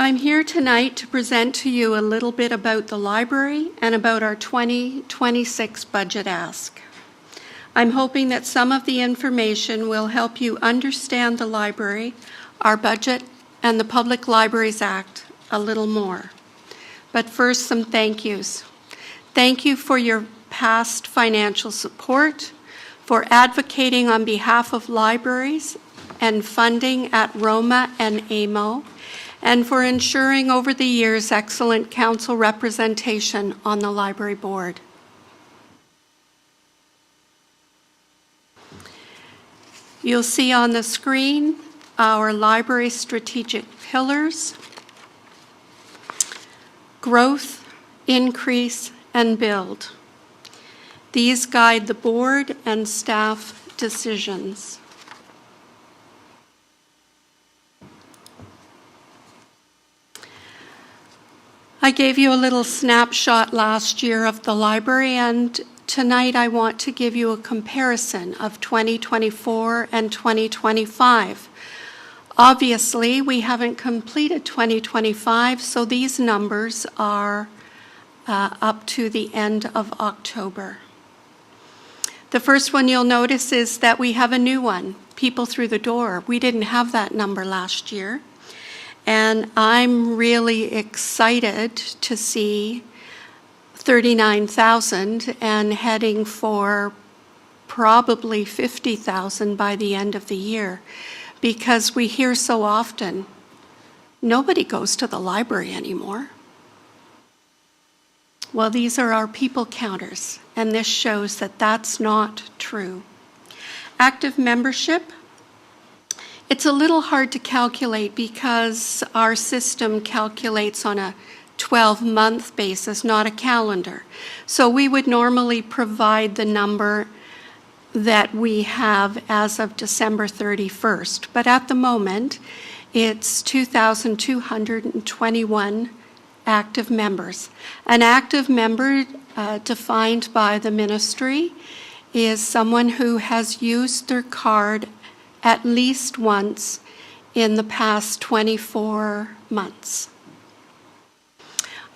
I'm here tonight to present to you a little bit about the library and about our 2026 budget ask. I'm hoping that some of the information will help you understand the library, our budget, and the Public Libraries Act a little more. But first, some thank yous. Thank you for your past financial support, for advocating on behalf of libraries and funding at Roma and AMO, and for ensuring over the years excellent council representation on the library board. You'll see on the screen our library strategic pillars: growth, increase, and build. These guide the board and staff decisions. I gave you a little snapshot last year of the library, and tonight I want to give you a comparison of 2024 and 2025. Obviously, we haven't completed 2025, so these numbers are up to the end of October. The first one you'll notice is that we have a new one, people through the door. We didn't have that number last year. And I'm really excited to see 39,000 and heading for probably 50,000 by the end of the year, because we hear so often, nobody goes to the library anymore. Well, these are our people counters, and this shows that that's not true. Active membership. It's a little hard to calculate because our system calculates on a 12-month basis, not a calendar. So we would normally provide the number that we have as of December 31st. But at the moment, it's 2,221 active members. An active member, defined by the ministry, is someone who has used their card at least once in the past 24 months.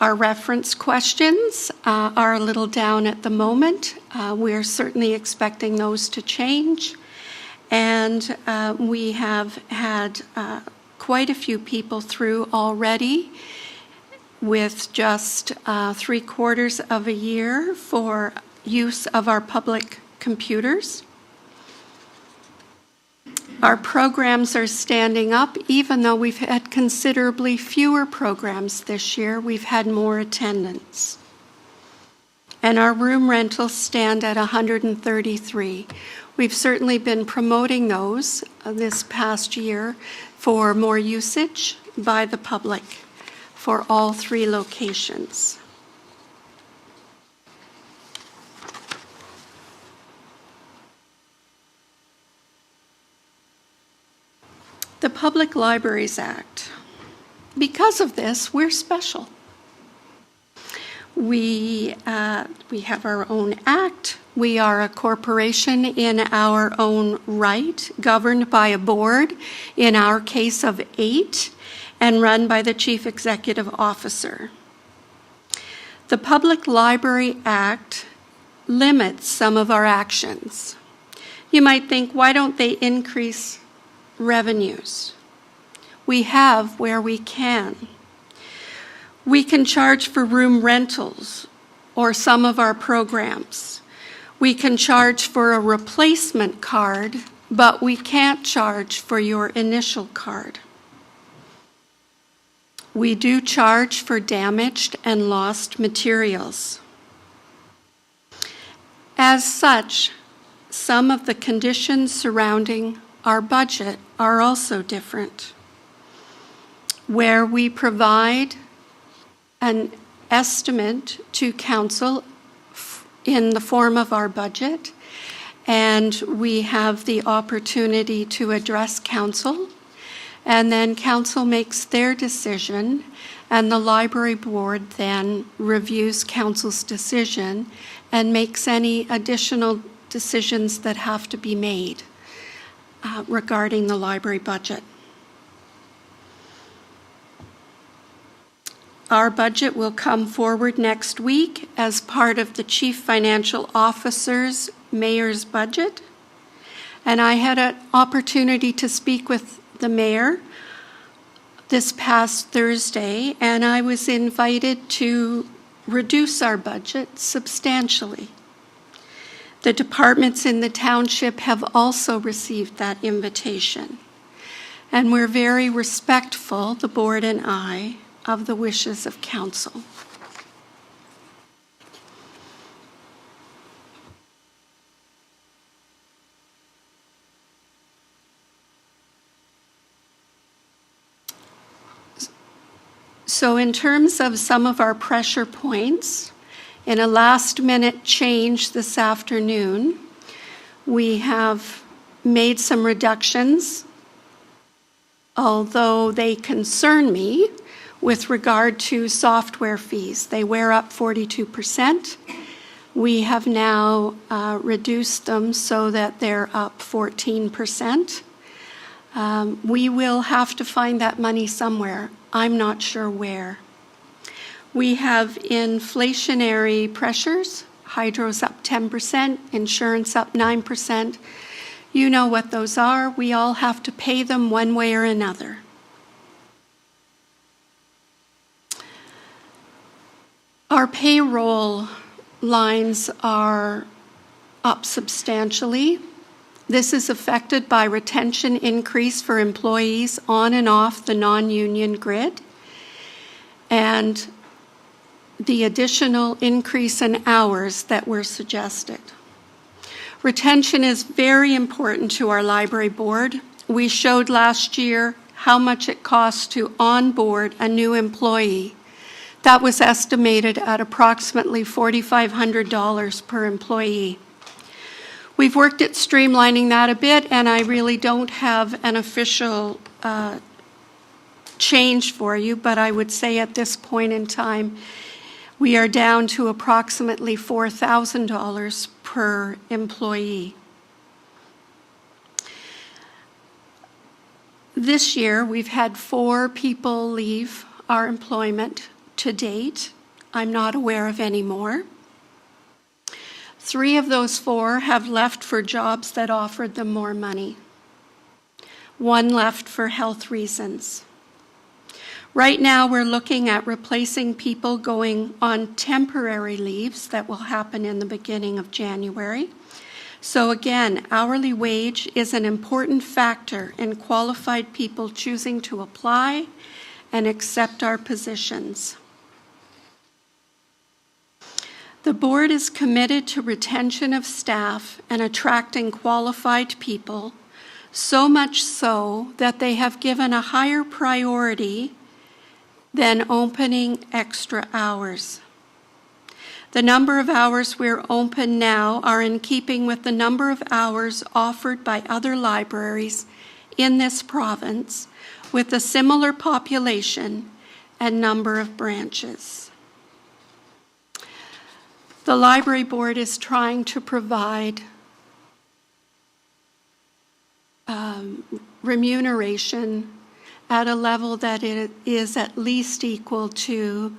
Our reference questions are a little down at the moment. We're certainly expecting those to change. And we have had quite a few people through already, with just 3/4 of a year for use of our public computers. Our programs are standing up, even though we've had considerably fewer programs this year. We've had more attendance. And our room rentals stand at 133. We've certainly been promoting those this past year for more usage by the public for all 3 locations. The Public Libraries Act. Because of this, we're special. We have our own act. We are a corporation in our own right, governed by a board, in our case of 8, and run by the Chief Executive Officer. The Public Library Act limits some of our actions. You might think, why don't they increase revenues? We have where we can. We can charge for room rentals or some of our programs. We can charge for a replacement card, but we can't charge for your initial card. We do charge for damaged and lost materials. As such, some of the conditions surrounding our budget are also different, where we provide an estimate to council in the form of our budget, and we have the opportunity to address council, and then council makes their decision, and the library board then reviews council's decision and makes any additional decisions that have to be made regarding the library budget. Our budget will come forward next week as part of the Chief Financial Officer's Mayor's budget. And I had an opportunity to speak with the mayor this past Thursday, and I was invited to reduce our budget substantially. The departments in the township have also received that invitation. And we're very respectful, the board and I, of the wishes of council. So in terms of some of our pressure points, in a last-minute change this afternoon, we have made some reductions, although they concern me, with regard to software fees. They were up 42%. We have now reduced them so that they're up 14%. We will have to find that money somewhere. I'm not sure where. We have inflationary pressures. Hydro's up 10%, insurance up 9%. You know what those are. We all have to pay them one way or another. Our payroll lines are up substantially. This is affected by retention increase for employees on and off the non-union grid, and the additional increase in hours that were suggested. Retention is very important to our library board. We showed last year how much it costs to onboard a new employee. That was estimated at approximately $4,500 per employee. We've worked at streamlining that a bit, and I really don't have an official change for you, but I would say at this point in time, we are down to approximately $4,000 per employee. This year, we've had 4 people leave our employment to date. I'm not aware of any more. 3 of those 4 have left for jobs that offered them more money. 1 left for health reasons. Right now, we're looking at replacing people going on temporary leaves that will happen in the beginning of January. So again, hourly wage is an important factor in qualified people choosing to apply and accept our positions. The board is committed to retention of staff and attracting qualified people, so much so that they have given a higher priority than opening extra hours. The number of hours we're open now are in keeping with the number of hours offered by other libraries in this province with a similar population and number of branches. The library board is trying to provide remuneration at a level that it is at least equal to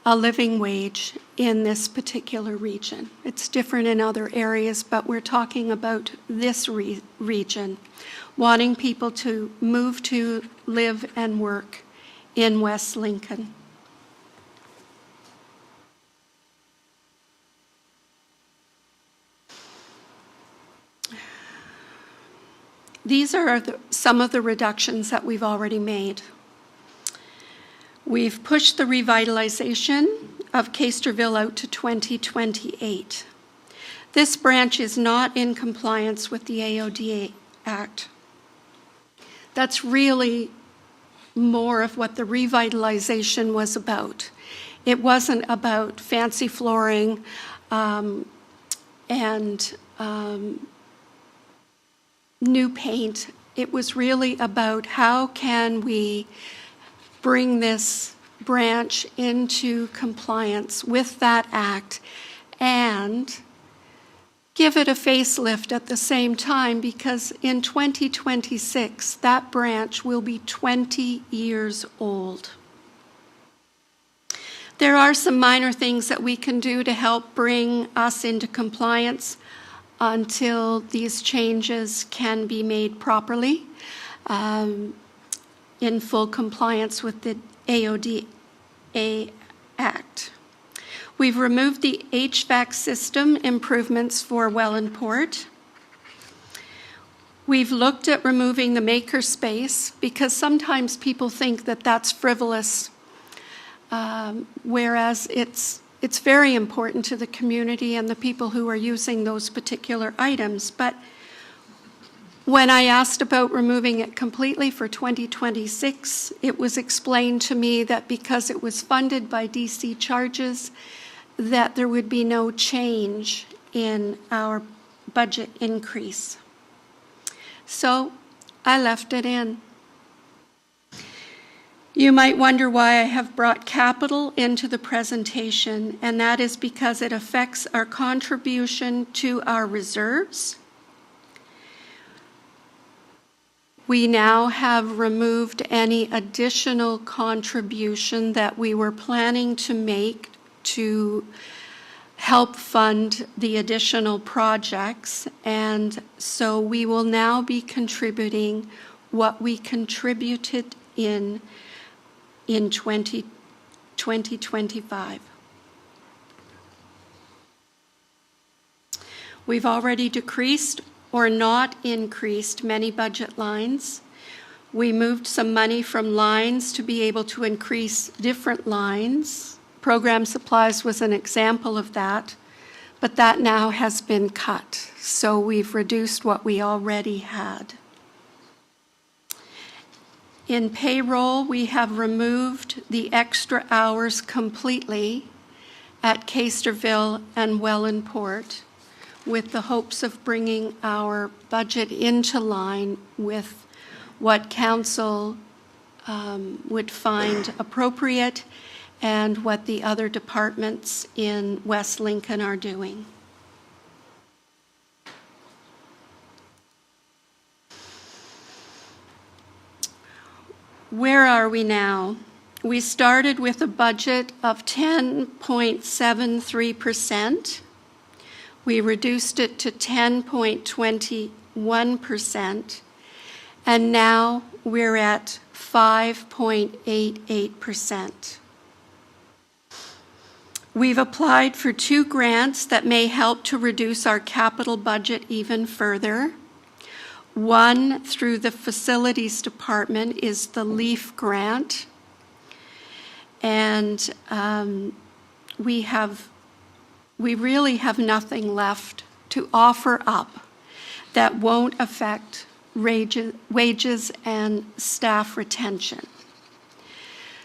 a living wage in this particular region. It's different in other areas, but we're talking about this region, wanting people to move to live and work in West Lincoln. these are some of the reductions that we've already made. We've pushed the revitalization of Casterville out to 2028. This branch is not in compliance with the AODA Act. That's really more of what the revitalization was about. It wasn't about fancy flooring and new paint. It was really about how can we bring this branch into compliance with that act and give it a facelift at the same time, because in 2026, that branch will be 20 years old. There are some minor things that we can do to help bring us into compliance until these changes can be made properly in full compliance with the AODA Act. We've removed the HVAC system improvements for Wellandport. We've looked at removing the maker space because sometimes people think that that's frivolous, whereas it's very important to the community and the people who are using those particular items. But when I asked about removing it completely for 2026, it was explained to me that because it was funded by DC charges, that there would be no change in our budget increase. So I left it in. You might wonder why I have brought capital into the presentation, and that is because it affects our contribution to our reserves. We now have removed any additional contribution that we were planning to make to help fund the additional projects, and so we will now be contributing what we contributed in 2025. We've already decreased or not increased many budget lines. We moved some money from lines to be able to increase different lines. Program supplies was an example of that, but that now has been cut. So we've reduced what we already had. In payroll, we have removed the extra hours completely at Casterville and Wellandport, with the hopes of bringing our budget into line with what council would find appropriate and what the other departments in West Lincoln are doing. Where are we now? We started with a budget of 10.73%. We reduced it to 10.21%, and now we're at 5.88%. We've applied for 2 grants that may help to reduce our capital budget even further. One through the Facilities Department is the LEAF grant, and we really have nothing left to offer up that won't affect wages and staff retention.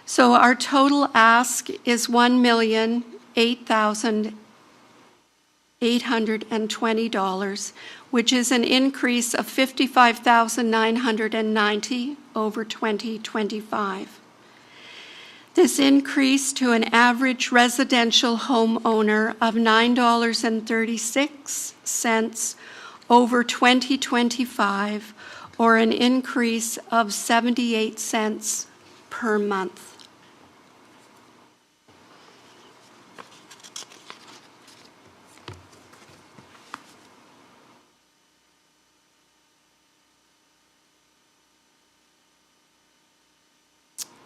So our total ask is $1,008,820, which is an increase of $55,990 over 2025. This increase to an average residential homeowner of $9.36 over 2025, or an increase of 78 cents per month.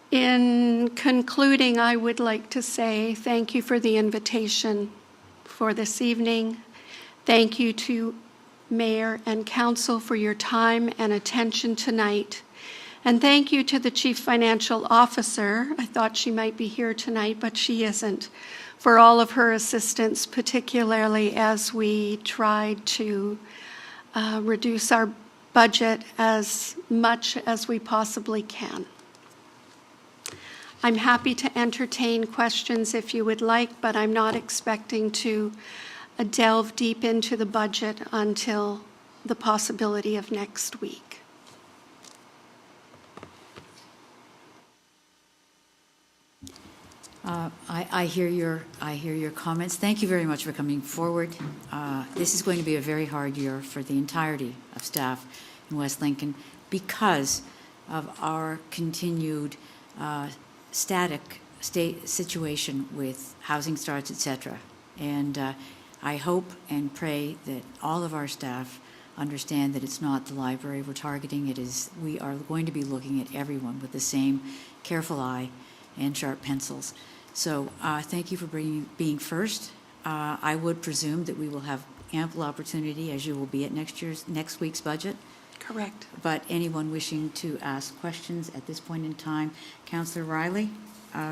In concluding, I would like to say thank you for the invitation for this evening. Thank you to Mayor, and Council for your time and attention tonight. And thank you to the Chief Financial Officer. I thought she might be here tonight, but she isn't, for all of her assistance, particularly as we tried to reduce our budget as much as we possibly can. I'm happy to entertain questions if you would like, but I'm not expecting to delve deep into the budget until the possibility of next week. I hear your comments. Thank you very much for coming forward. This is going to be a very hard year for the entirety of staff in West Lincoln because of our continued static state situation with housing starts, etc. And I hope and pray that all of our staff understand that it's not the library we're targeting. It is, we are going to be looking at everyone with the same careful eye and sharp pencils. So thank you for being first. I would presume that we will have ample opportunity, as you will be at next week's budget. Correct. But anyone wishing to ask questions at this point in time, Councillor Riley,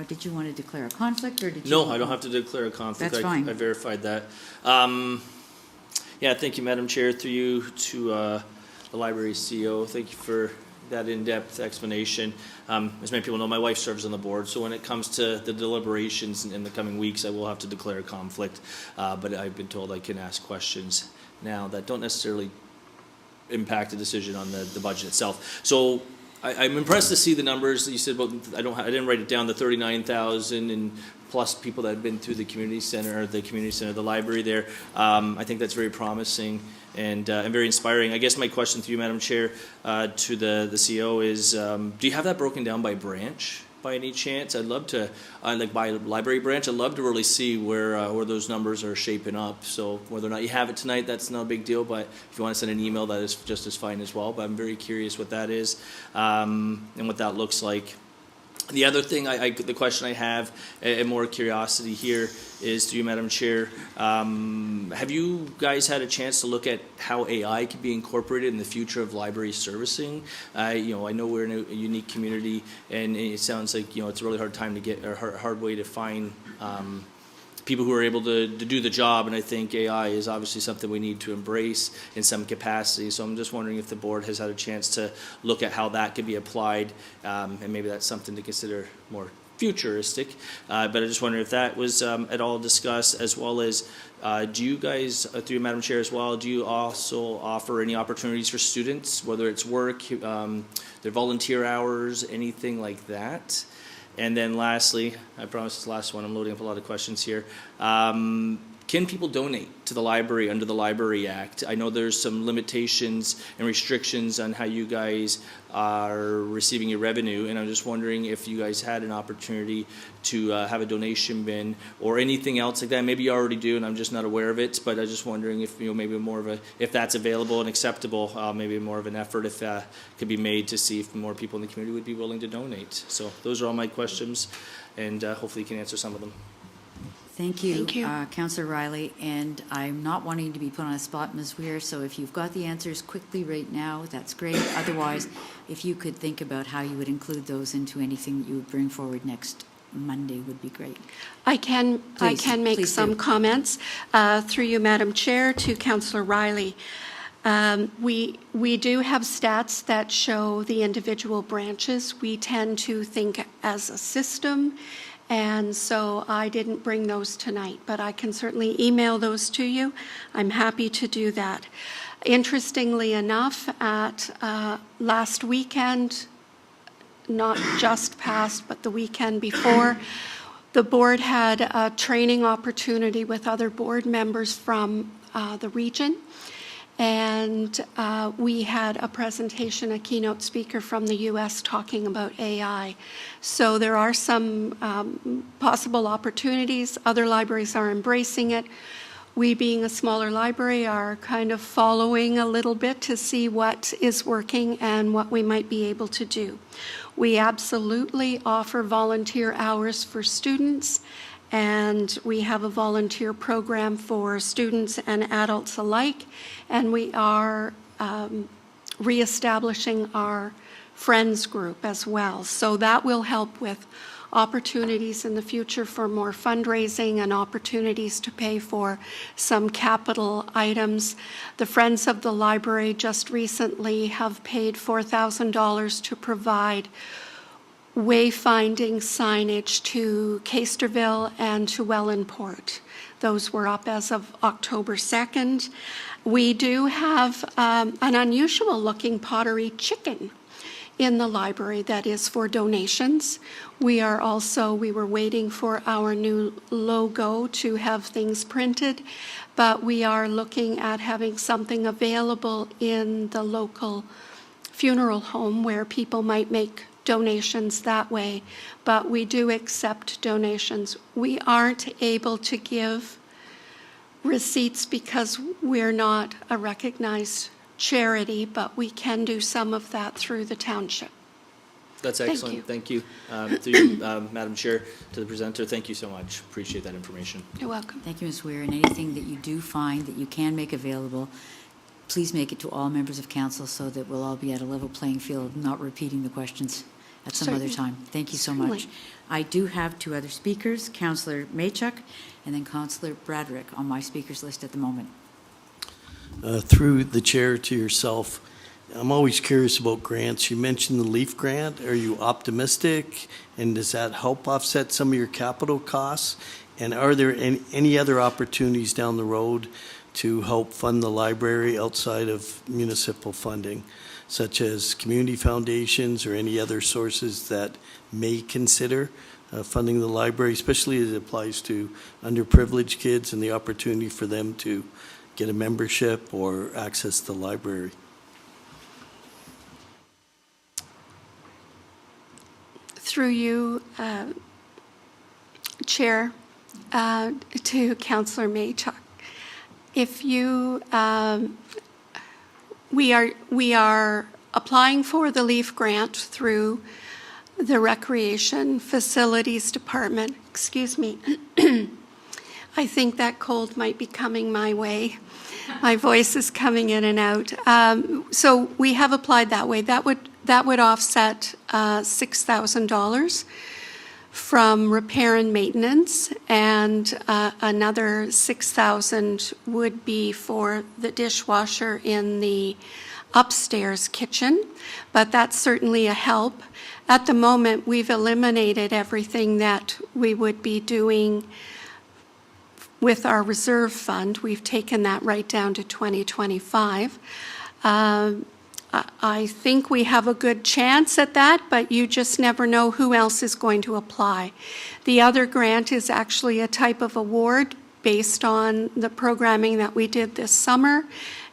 did you want to declare a conflict, or did you? No, I don't have to declare a conflict. That's fine. I verified that. Yeah, thank you, Madam Chair. Through you to the library CEO. Thank you for that in-depth explanation. As many people know, my wife serves on the board, so when it comes to the deliberations in the coming weeks, I will have to declare a conflict. But I've been told I can ask questions now that don't necessarily impact the decision on the budget itself. So I'm impressed to see the numbers that you said about. I didn't write it down. The 39,000 and plus people that have been through the community center, the library there. I think that's very promising and very inspiring. I guess my question to you, Madam Chair, to the CEO is, do you have that broken down by branch by any chance? I'd love to, like by library branch, I'd love to really see where those numbers are shaping up. So whether or not you have it tonight, that's not a big deal, but if you want to send an email, that is just as fine as well. But I'm very curious what that is and what that looks like. The other thing, the question I have, and more curiosity here, is to you, Madam Chair. Have you guys had a chance to look at how AI could be incorporated in the future of library servicing? I know we're in a unique community, and it sounds like it's a really hard time to get, or hard way to find people who are able to do the job, and I think AI is obviously something we need to embrace in some capacity. So I'm just wondering if the board has had a chance to look at how that could be applied, and maybe that's something to consider more futuristic. But I just wonder if that was at all discussed, as well as do you guys, through Madam Chair as well, do you also offer any opportunities for students, whether it's work, their volunteer hours, anything like that? And then lastly, I promise this last one, I'm loading up a lot of questions here. Can people donate to the library under the Library Act? I know there's some limitations and restrictions on how you guys are receiving your revenue, and I'm just wondering if you guys had an opportunity to have a donation bin or anything else like that. Maybe you already do, and I'm just not aware of it. But I'm just wondering if maybe more of if that's available and acceptable, maybe more of an effort if could be made to see if more people in the community would be willing to donate. So those are all my questions, and hopefully you can answer some of them. Thank you, Councillor Riley, and I'm not wanting to be put on a spot, Ms. Weir, so if you've got the answers quickly right now, that's great. Otherwise, if you could think about how you would include those into anything that you would bring forward next Monday would be great. I can make some comments through you, Madam Chair, to Councillor Riley. We do have stats that show the individual branches. We tend to think as a system, and so I didn't bring those tonight, but I can certainly email those to you. I'm happy to do that. Interestingly enough, at last weekend, not just past, but the weekend before, the board had a training opportunity with other board members from the region. And we had a presentation, a keynote speaker from the U.S. talking about AI. So there are some possible opportunities. Other libraries are embracing it. We, being a smaller library, are kind of following a little bit to see what is working and what we might be able to do. We absolutely offer volunteer hours for students, and we have a volunteer program for students and adults alike, and we are reestablishing our Friends group as well. So that will help with opportunities in the future for more fundraising and opportunities to pay for some capital items. The Friends of the Library just recently have paid $4,000 to provide wayfinding signage to Casterville and to Wellandport. Those were up as of October 2nd. We do have an unusual looking pottery chicken in the library that is for donations. We were waiting for our new logo to have things printed, but we are looking at having something available in the local funeral home where people might make donations that way, but we do accept donations. We aren't able to give receipts because we're not a recognized charity, but we can do some of that through the township. That's Thank excellent. you. Thank you. To you, Madam Chair, to the presenter, thank you so much. Appreciate that information. You're welcome. Thank you, Ms. Weir. And anything that you do find that you can make available, please make it to all members of council so that we'll all be at a level playing field, not repeating the questions at some other Certainly. time. Thank you so Certainly. much. I do have two other speakers, Councillor Maychuk and then Councillor Bradrick on my speakers list at the moment. Through the chair to yourself, I'm always curious about grants. You mentioned the LEAF grant. Are you optimistic? And does that help offset some of your capital costs? And are there any other opportunities down the road to help fund the library outside of municipal funding, such as community foundations or any other sources that may consider funding the library, especially as it applies to underprivileged kids and the opportunity for them to get a membership or access the library? Through you, Chair, to Councillor Maychuk. If you, we are applying for the LEAF grant through the Recreation Facilities Department. Excuse me. I think that cold might be coming my way. My voice is coming in and out. So we have applied that way. That would offset $6,000 from repair and maintenance, and another $6,000 would be for the dishwasher in the upstairs kitchen, but that's certainly a help. At the moment, we've eliminated everything that we would be doing with our reserve fund. We've taken that right down to 2025. I think we have a good chance at that, but you just never know who else is going to apply. The other grant is actually a type of award based on the programming that we did this summer,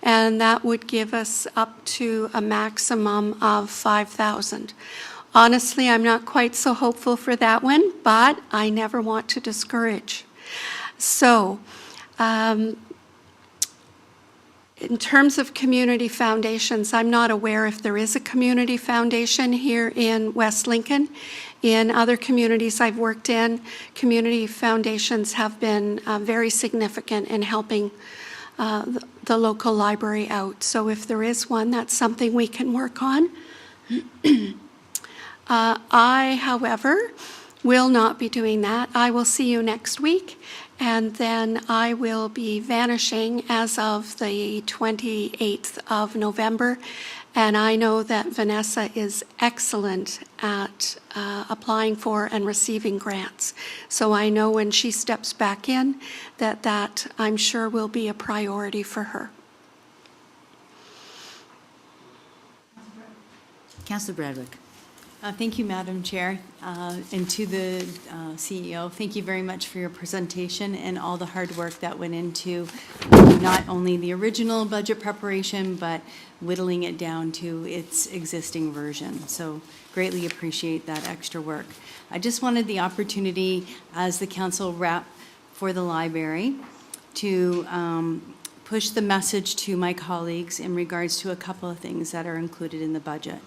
and that would give us up to a maximum of $5,000. Honestly, I'm not quite so hopeful for that one, but I never want to discourage. So, in terms of community foundations, I'm not aware if there is a community foundation here in West Lincoln. In other communities I've worked in, community foundations have been very significant in helping the local library out. So if there is one, that's something we can work on. I, however, will not be doing that. I will see you next week, and then I will be vanishing as of the 28th of November. And I know that Vanessa is excellent at applying for and receiving grants. So I know when she steps back in that I'm sure will be a priority for her. Councillor Bradwick. Thank you, Madam Chair, and to the CEO. Thank you very much for your presentation and all the hard work that went into not only the original budget preparation, but whittling it down to its existing version. So greatly appreciate that extra work. I just wanted the opportunity as the council rep for the library to push the message to my colleagues in regards to a couple of things that are included in the budget.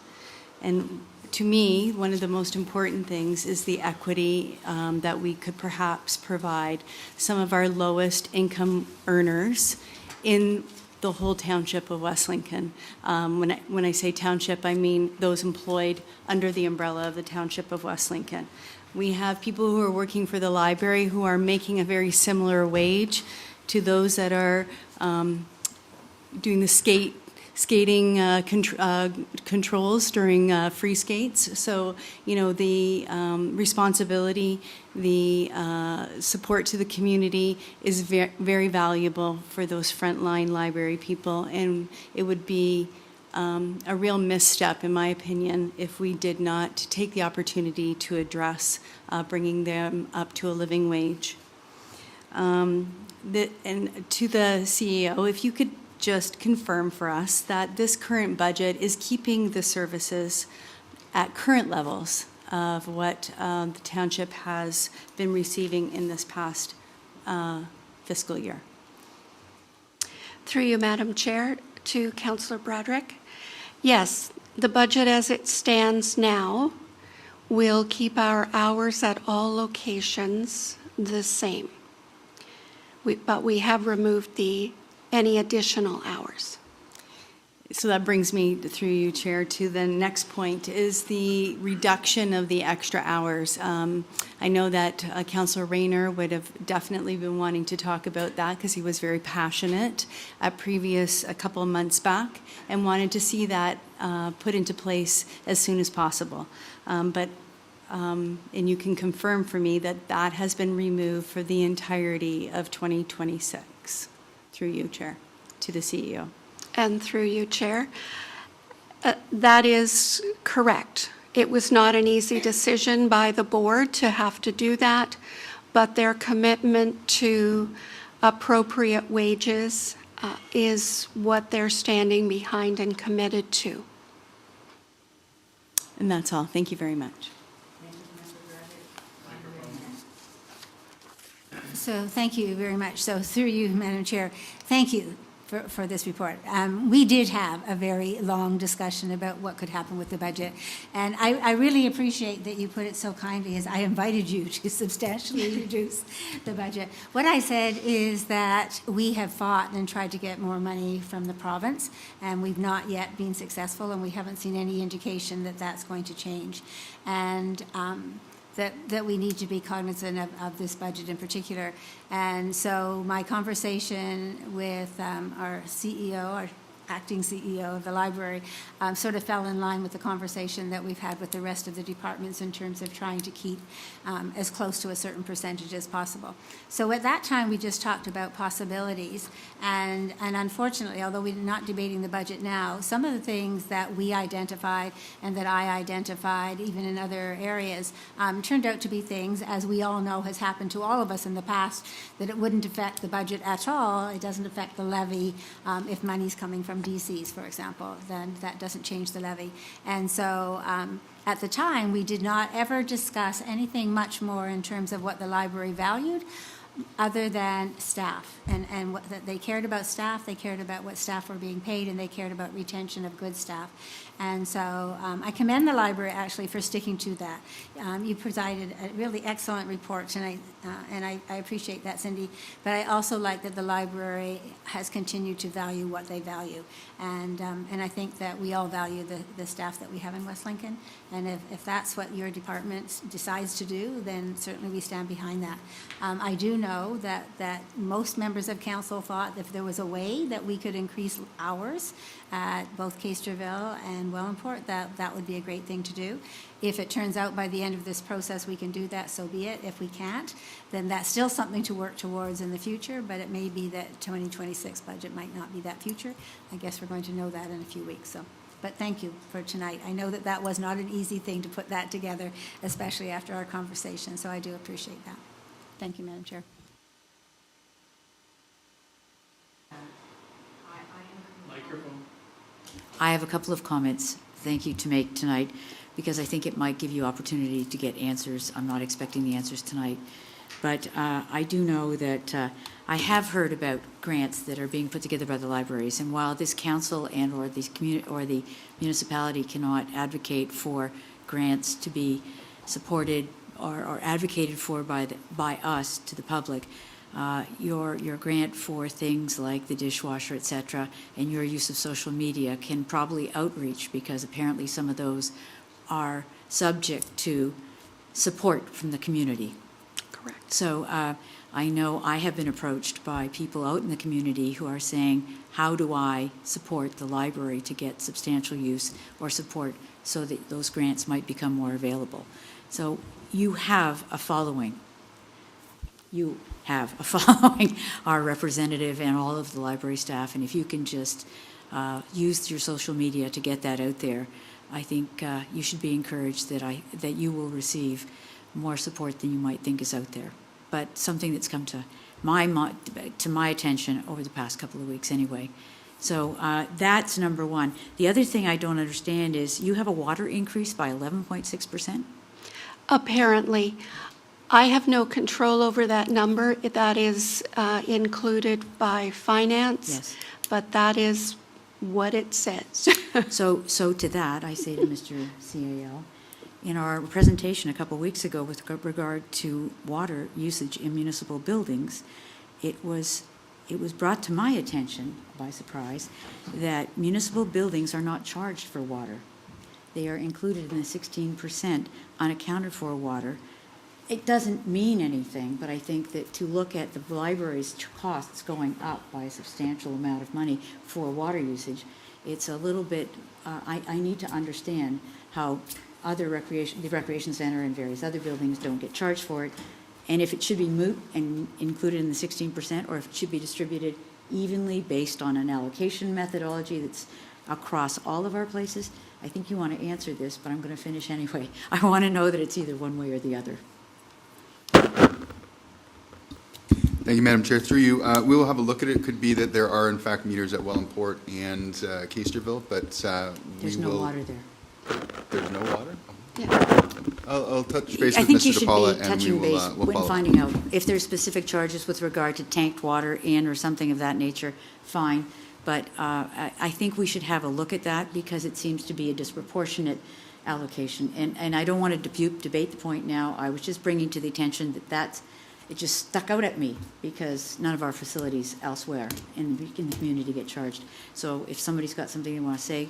And to me, one of the most important things is the equity that we could perhaps provide some of our lowest income earners in the whole township of West Lincoln. When I say township, I mean those employed under the umbrella of the township of West Lincoln. We have people who are working for the library who are making a very similar wage to those that are doing the skating controls during free skates. So, you know, the responsibility, the support to the community is very valuable for those frontline library people, and it would be a real misstep, in my opinion, if we did not take the opportunity to address bringing them up to a living wage. And to the CEO, if you could just confirm for us that this current budget is keeping the services at current levels of what the township has been receiving in this past fiscal year. Through you, Madam Chair, to Councillor Broderick. Yes, the budget as it stands now will keep our hours at all locations the same. But we have removed any additional hours. So that brings me, through you, Chair, to the next point, is the reduction of the extra hours. I know that Councillor Rayner would have definitely been wanting to talk about that because he was very passionate a couple of months back and wanted to see that put into place as soon as possible. And you can confirm for me that that has been removed for the entirety of 2026. Through you, Chair, to the CEO. And through you, Chair, that is correct. It was not an easy decision by the board to have to do that, but their commitment to appropriate wages is what they're standing behind and committed to. And that's all. Thank you very much. So thank you very much. So through you, Madam Chair, thank you for this report. We did have a very long discussion about what could happen with the budget. And I really appreciate that you put it so kindly as I invited you to substantially reduce the budget. What I said is that we have fought and tried to get more money from the province, and we've not yet been successful, and we haven't seen any indication that that's going to change. And that we need to be cognizant of this budget in particular. And so my conversation with our CEO, our acting CEO of the library, sort of fell in line with the conversation that we've had with the rest of the departments in terms of trying to keep as close to a certain percentage as possible. So at that time, we just talked about possibilities. And unfortunately, although we're not debating the budget now, some of the things that we identified and that I identified, even in other areas, turned out to be things, as we all know has happened to all of us in the past, that it wouldn't affect the budget at all. It doesn't affect the levy if money's coming from DCs, for example, then that doesn't change the levy. And so at the time, we did not ever discuss anything much more in terms of what the library valued other than staff, and what that they cared about staff, they cared about what staff were being paid, and they cared about retention of good staff. And so I commend the library actually for sticking to that. You provided a really excellent report tonight, and I appreciate that, Cindy. But I also like that the library has continued to value what they value. And I think that we all value the staff that we have in West Lincoln. And if that's what your department decides to do, then certainly we stand behind that. I do know that most members of council thought if there was a way that we could increase hours at both Caisterville and Wellandport, that would be a great thing to do. If it turns out by the end of this process we can do that, so be it. If we can't, then that's still something to work towards in the future, but it may be that 2026 budget might not be that future. I guess we're going to know that in a few weeks. So, but thank you for tonight. I know that was not an easy thing to put that together, especially after our conversation, so I do appreciate that. Thank you, Madam Chair. I have a couple of comments, thank you, to make tonight, because I think it might give you opportunity to get answers. I'm not expecting the answers tonight. But I do know that I have heard about grants that are being put together by the libraries, and while this council and or the municipality cannot advocate for grants to be supported or advocated for by us to the public. Your grant for things like the dishwasher, et cetera, and your use of social media can probably outreach, because apparently some of those are subject to support from the community. Correct. So I know I have been approached by people out in the community who are saying, how do I support the library to get substantial use or support so that those grants might become more available? So you have a following. You have a following, our representative and all of the library staff, and if you can just use your social media to get that out there, I think you should be encouraged that you will receive more support than you might think is out there. But something that's come to my attention over the past couple of weeks anyway. So that's number one. The other thing I don't understand is you have a water increase by 11.6%? Apparently. I have no control over that number. That is included by finance. Yes. But that is what it says. So to that, I say to Mr. CAO, in our presentation a couple of weeks ago with regard to water usage in municipal buildings, it was brought to my attention, by surprise, that municipal buildings are not charged for water. They are included in the 16% unaccounted for water. It doesn't mean anything, but I think that to look at the library's costs going up by a substantial amount of money for water usage, it's a little bit, I need to understand how the recreation center and various other buildings don't get charged for it, and if it should be moot and included in the 16%, or if it should be distributed evenly based on an allocation methodology that's across all of our places. I think you want to answer this, but I'm going to finish anyway. I want to know that it's either one way or the other. Thank you, Madam Chair. Through you, we will have a look at it. It could be that there are, in fact, meters at Wellandport and Casterville, but There's no water there. There's no water? Yeah. I'll touch base I with think you Mr. should DePaula, be and we touching will base we'll when follow. finding out if there's specific charges with regard to tanked water in or something of that nature, fine. But I think we should have a look at that, because it seems to be a disproportionate allocation. And I don't want to debate the point now. I was just bringing to the attention that it just stuck out at me, because none of our facilities elsewhere in the community get charged. So if somebody's got something they want to say,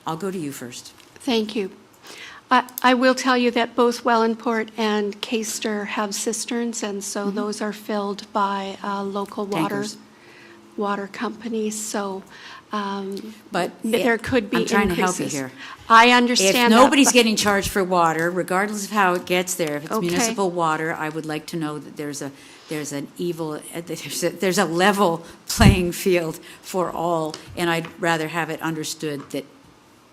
I'll go to you first. Thank you. I will tell you that both Wellandport and Caster have cisterns, and so those are filled by local Tankers. water companies. So But there could be I'm trying to help you increases. here. I understand If that, nobody's but- getting charged for water, regardless of how it gets there, if it's Okay. municipal water, I would like to know that there's a level playing field for all, and I'd rather have it understood that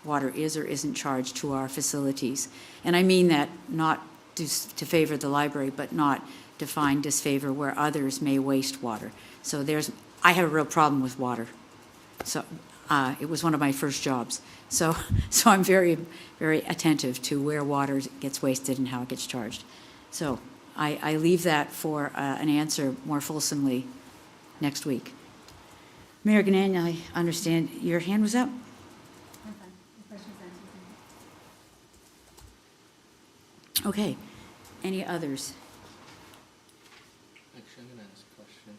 water is or isn't charged to our facilities. And I mean that not to favor the library, but not to find disfavor where others may waste water. So I have a real problem with water. So it was one of my first jobs. So I'm very, very attentive to where water gets wasted and how it gets charged. So I leave that for an answer more fulsomely next week. Mayor Gannon, I understand your hand was up? Okay. Any others? Actually, I'm going to ask a question.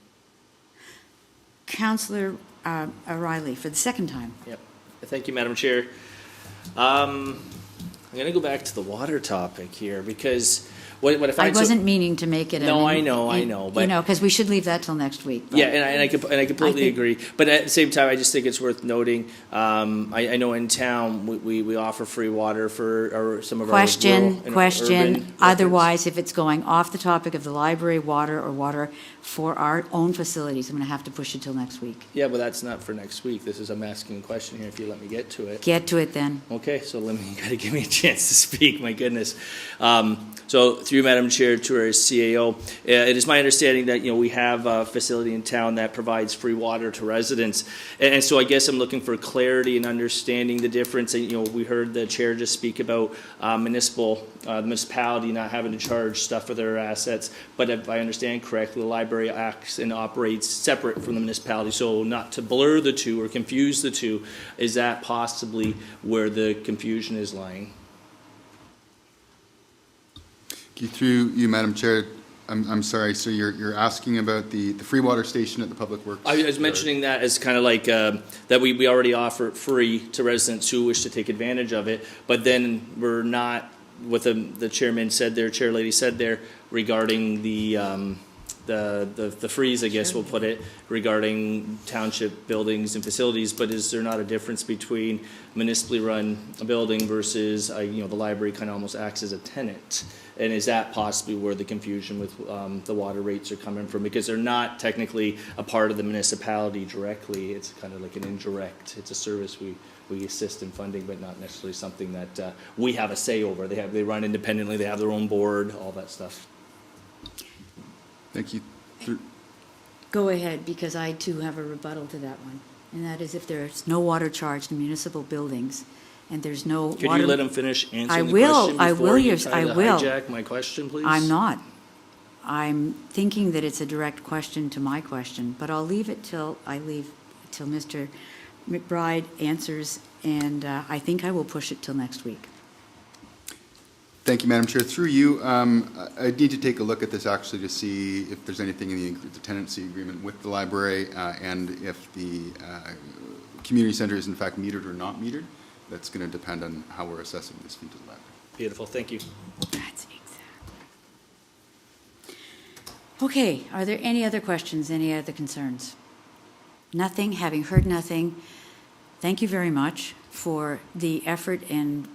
Councillor O'Reilly, for the second time. Yep. Thank you, Madam Chair. I'm going to go back to the water topic here, because what I I find wasn't meaning to make it. No, I know, but because we should leave that till next week. but- yeah, and I completely think- agree. But at the same time, I just think it's worth noting. I know in town we offer free water for some of our rural and urban Question. residents. Otherwise, if it's going off the topic of the library water or water for our own facilities, I'm going to have to push it till next week. Yeah, but that's not for next week. I'm asking a question here. If you let me get to it. Get to it then. Okay, so you got to give me a chance to speak. My goodness. So through Madam Chair to our CAO, it is my understanding that we have a facility in town that provides free water to residents, and so I guess I'm looking for clarity and understanding the difference. And we heard the chair just speak about municipality not having to charge stuff for their assets, but if I understand correctly, the library acts and operates separate from the municipality. So not to blur the two or confuse the two, is that possibly where the confusion is lying? you. Through you, Madam Chair, I'm sorry, so you're asking about the free water station at the Public Works? I was mentioning that as kind of like, that we already offer it free to residents who wish to take advantage of it, but then we're not, what the chairman said there, chair lady said there, regarding the freeze, I guess we'll put it, regarding township buildings and facilities, but is there not a difference between municipally run building versus, the library kind of almost acts as a tenant? And is that possibly where the confusion with the water rates are coming from? Because they're not technically a part of the municipality directly. It's kind of like an indirect, it's a service we assist in funding, but not necessarily something that we have a say over. They run independently, they have their own board, all that stuff. Thank you. Go ahead, because I too have a rebuttal to that one. And that is if there's no water charge in municipal buildings and there's no water. Could you let him finish answering the question I before will, you try to will. hijack my question, please? I'm not. I'm thinking that it's a direct question to my question, but I'll leave it till Mr. McBride answers, and I think I will push it till next week. Thank you, Madam Chair. Through you, I need to take a look at this actually to see if there's anything in the tenancy agreement with the library and if the community center is in fact metered or not metered. That's going to depend on how we're assessing this fee to the library. Beautiful, thank you. That's exactly. Okay, are there any other questions, any other concerns? Nothing, having heard nothing, thank you very much for the effort and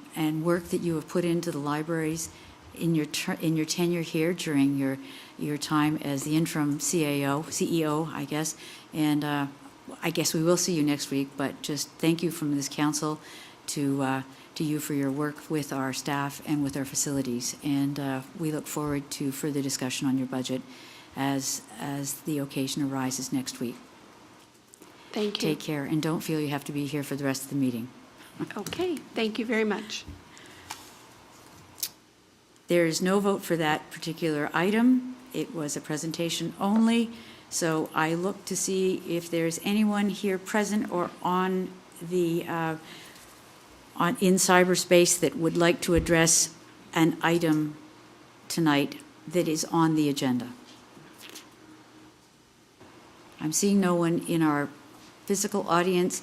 work that you have put into the libraries in your tenure here during your time as the interim CEO, I guess. And I guess we will see you next week, but just thank you from this council to you for your work with our staff and with our facilities. And we look forward to further discussion on your budget as the occasion arises next week. Thank you. Take care, and don't feel you have to be here for the rest of the meeting. Okay, thank you very much. There is no vote for that particular item. It was a presentation only, so I look to see if there's anyone here present or on the in cyberspace that would like to address an item tonight that is on the agenda. I'm seeing no one in our physical audience.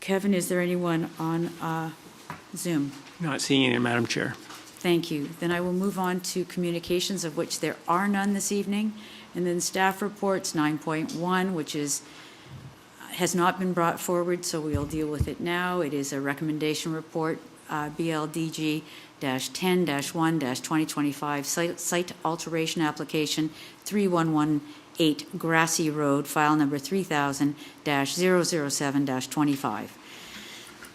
Kevin, is there anyone on Zoom? Not seeing any, Madam Chair. Thank you. Then I will move on to communications, of which there are none this evening. And then staff reports 9.1, which has not been brought forward, so we'll deal with it now. It is a recommendation report, BLDG-10-1-2025, site alteration application 3118 Grassy Road, file number 3000-007-25.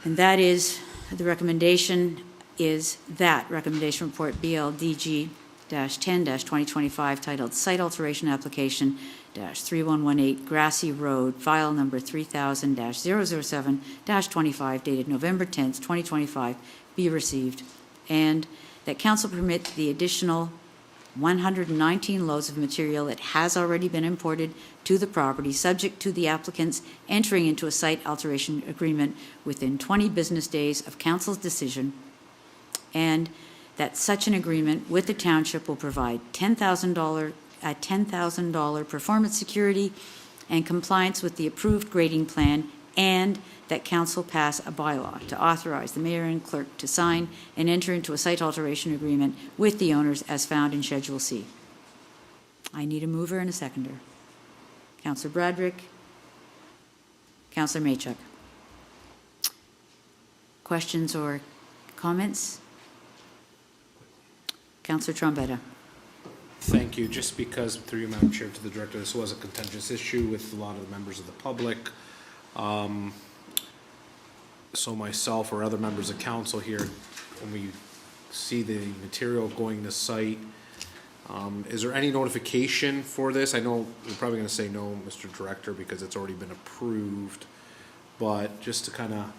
And that is, the recommendation is that recommendation report BLDG-10-2025 titled Site Alteration Application 3118 Grassy Road, file number 3000-007-25 dated November 10th, 2025, be received, and that council permit the additional 119 loads of material that has already been imported to the property, subject to the applicants entering into a site alteration agreement within 20 business days of council's decision, and that such an agreement with the township will provide $10,000 performance security and compliance with the approved grading plan, and that council pass a bylaw to authorize the mayor and clerk to sign and enter into a site alteration agreement with the owners as found in Schedule C. I need a mover and a seconder. Councillor Bradrick, Councillor Maychuk. Questions or comments? Councillor Trombetta. Thank you. Just because, through you, Madam Chair, to the Director, this was a contentious issue with a lot of the members of the public. So myself or other members of council here, when we see the material going to site, is there any notification for this? I know you're probably going to say no, Mr. Director, because it's already been approved, but just to kind of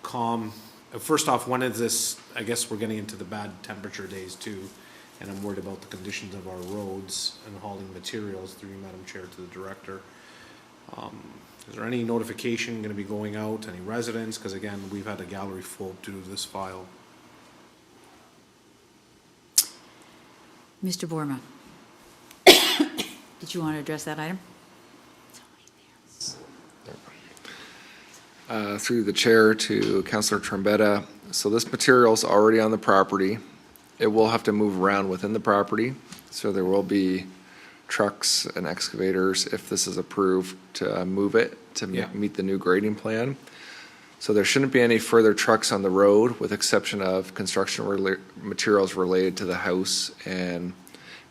calm, first off, when is this? I guess we're getting into the bad temperature days too, and I'm worried about the conditions of our roads and hauling materials, through you, Madam Chair, to the Director. Is there any notification going to be going out, any residents? Because again, we've had a gallery full due to this file. Mr. Borma. Did you want to address that item? Through the chair to Councilor Trombetta. So this material is already on the property. It will have to move around within the property. So there will be trucks and excavators, if this is approved, to move it to meet the new grading plan. So there shouldn't be any further trucks on the road, with exception of construction materials related to the house and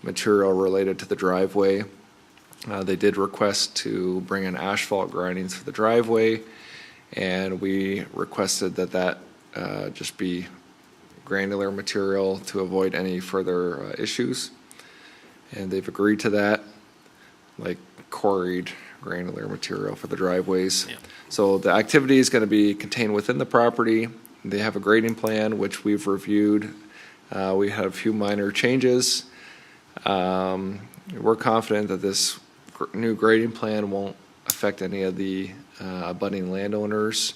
material related to the driveway. They did request to bring in asphalt grindings for the driveway, and we requested that just be granular material to avoid any further issues. And they've agreed to that, like quarried granular material for the driveways. Yeah. So the activity is going to be contained within the property. They have a grading plan, which we've reviewed. We have a few minor changes. We're confident that this new grading plan won't affect any of the abutting landowners.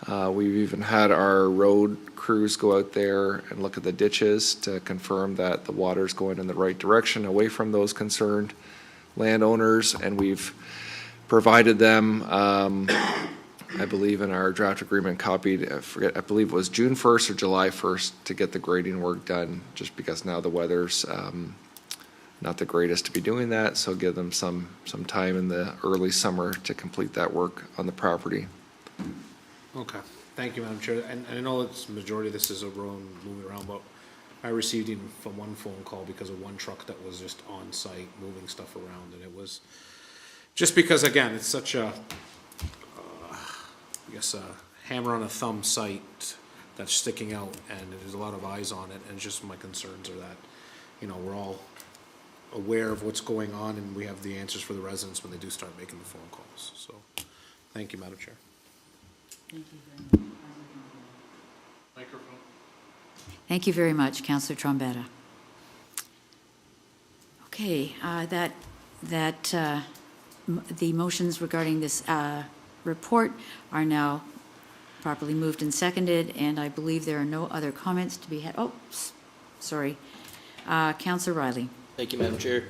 We've even had our road crews go out there and look at the ditches to confirm that the water's going in the right direction away from those concerned landowners, and we've provided them, I believe in our draft agreement copied, I believe it was June 1st or July 1st to get the grading work done, just because now the weather's not the greatest to be doing that, so give them some time in the early summer to complete that work on the property. Okay, thank you, Madam Chair. And I know it's majority of this is a road moving around, but I received even from one phone call because of one truck that was just on site moving stuff around, and it was just because, again, it's such a, I guess, a hammer on a thumb site that's sticking out, and there's a lot of eyes on it, and just my concerns are that, we're all aware of what's going on, and we have the answers for the residents when they do start making the phone calls. So, thank you, Madam Chair. Thank you very much, Councillor Trombetta. Okay, the motions regarding this report are now properly moved and seconded, and I believe there are no other comments to be had. Oh, sorry. Councillor Riley. Thank you, Madam Chair.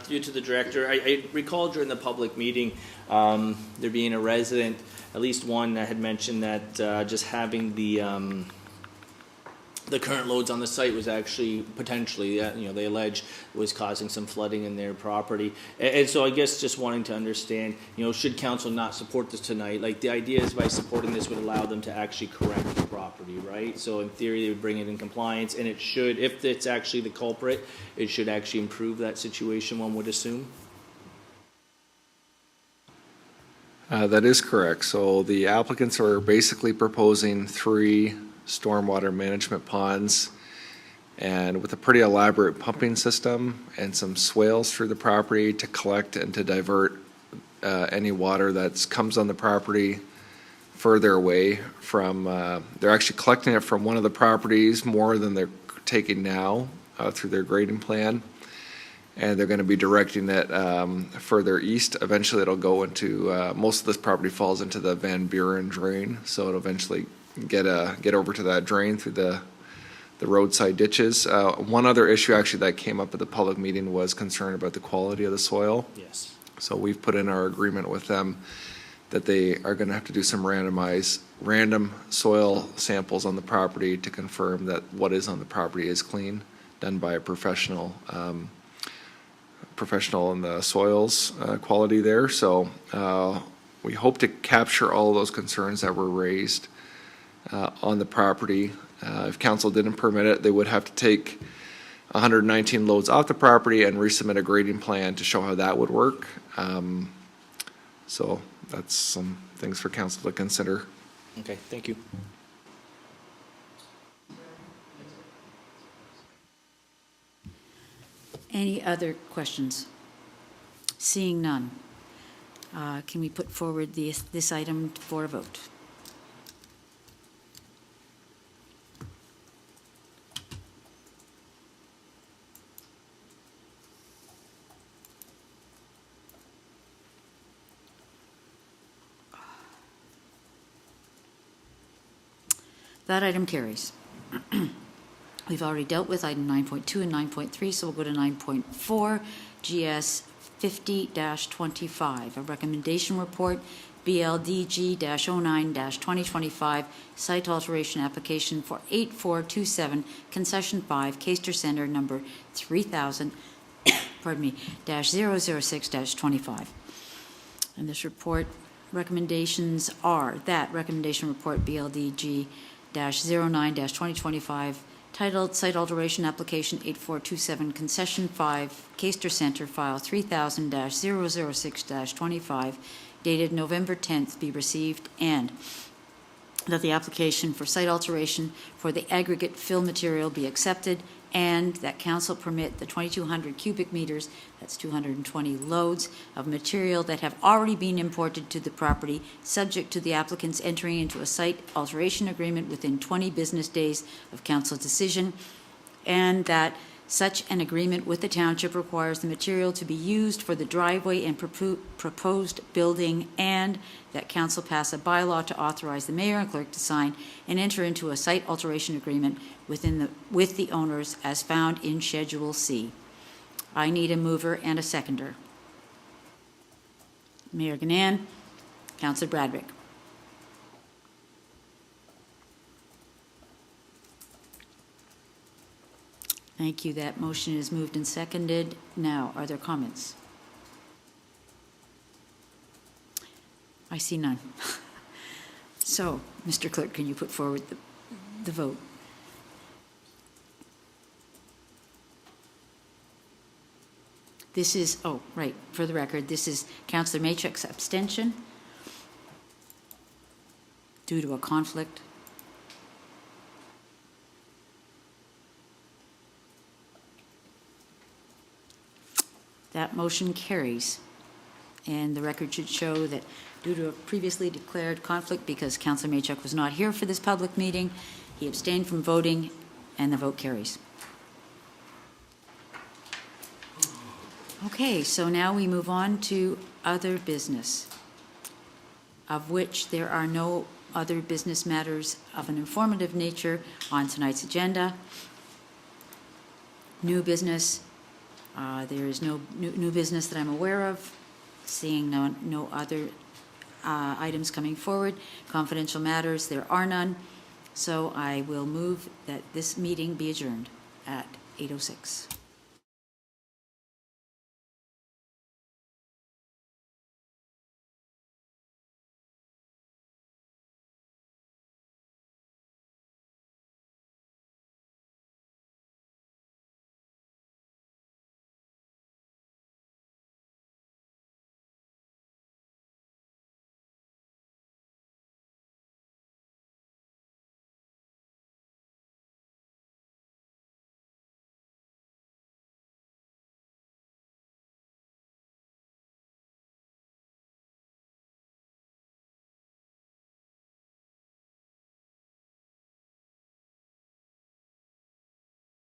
Through to the director, I recall during the public meeting, there being a resident, at least one that had mentioned that just having the current loads on the site was actually potentially, they allege was causing some flooding in their property. And so I guess just wanting to understand, should council not support this tonight, like the idea is by supporting this would allow them to actually correct the property, right? So in theory, they would bring it in compliance, and it should, if it's actually the culprit, it should actually improve that situation, one would assume. That is correct. So the applicants are basically proposing 3 stormwater management ponds, and with a pretty elaborate pumping system and some swales through the property to collect and to divert any water that comes on the property further away from, they're actually collecting it from one of the properties more than they're taking now through their grading plan. And they're going to be directing it further east. Eventually it'll go into, most of this property falls into the Van Buren drain, so it'll eventually get over to that drain through the roadside ditches. One other issue actually that came up at the public meeting was concern about the quality of the soil. Yes. So we've put in our agreement with them that they are going to have to do some random soil samples on the property to confirm that what is on the property is clean, done by a professional in the soils quality there. So we hope to capture all of those concerns that were raised on the property. If council didn't permit it, they would have to take 119 loads off the property and resubmit a grading plan to show how that would work. So that's some things for council to consider. Okay, thank you. Any other questions? Seeing none, can we put forward this item for a vote? That item carries. We've already dealt with item 9.2 and 9.3, so we'll go to 9.4, GS 50-25, a recommendation report, BLDG-09-2025, site alteration application for 8427 Concession 5, Caster Center, number 3000, pardon me, -006-25. And this report recommendations are that recommendation report BLDG-09-2025, titled Site Alteration Application 8427 Concession 5, Caster Center, File 3000-006-25, dated November 10th, be received, and that the application for site alteration for the aggregate fill material be accepted, and that council permit the 2,200 cubic meters, that's 220 loads, of material that have already been imported to the property, subject to the applicants entering into a site alteration agreement within 20 business days of council decision, and that such an agreement with the township requires the material to be used for the driveway and proposed building, and that council pass a bylaw to authorize the mayor and clerk to sign and enter into a site alteration agreement with the owners as found in Schedule C. I need a mover and a seconder. Mayor Gannan, Councillor Bradrick. Thank you. That motion is moved and seconded. Now, are there comments? I see none. So, Mr. Clerk, can you put forward the vote? This is, oh, right, for the record, this is Councillor Maychuk's abstention due to a conflict. That motion carries, and the record should show that due to a previously declared conflict, because Councillor Maychuk was not here for this public meeting, he abstained from voting, and the vote carries. Okay, so now we move on to other business, of which there are no other business matters of an informative nature on tonight's agenda. New business. There is no new business that I'm aware of. Seeing no other items coming forward. Confidential matters, there are none. So I will move that this meeting be adjourned at 8:06.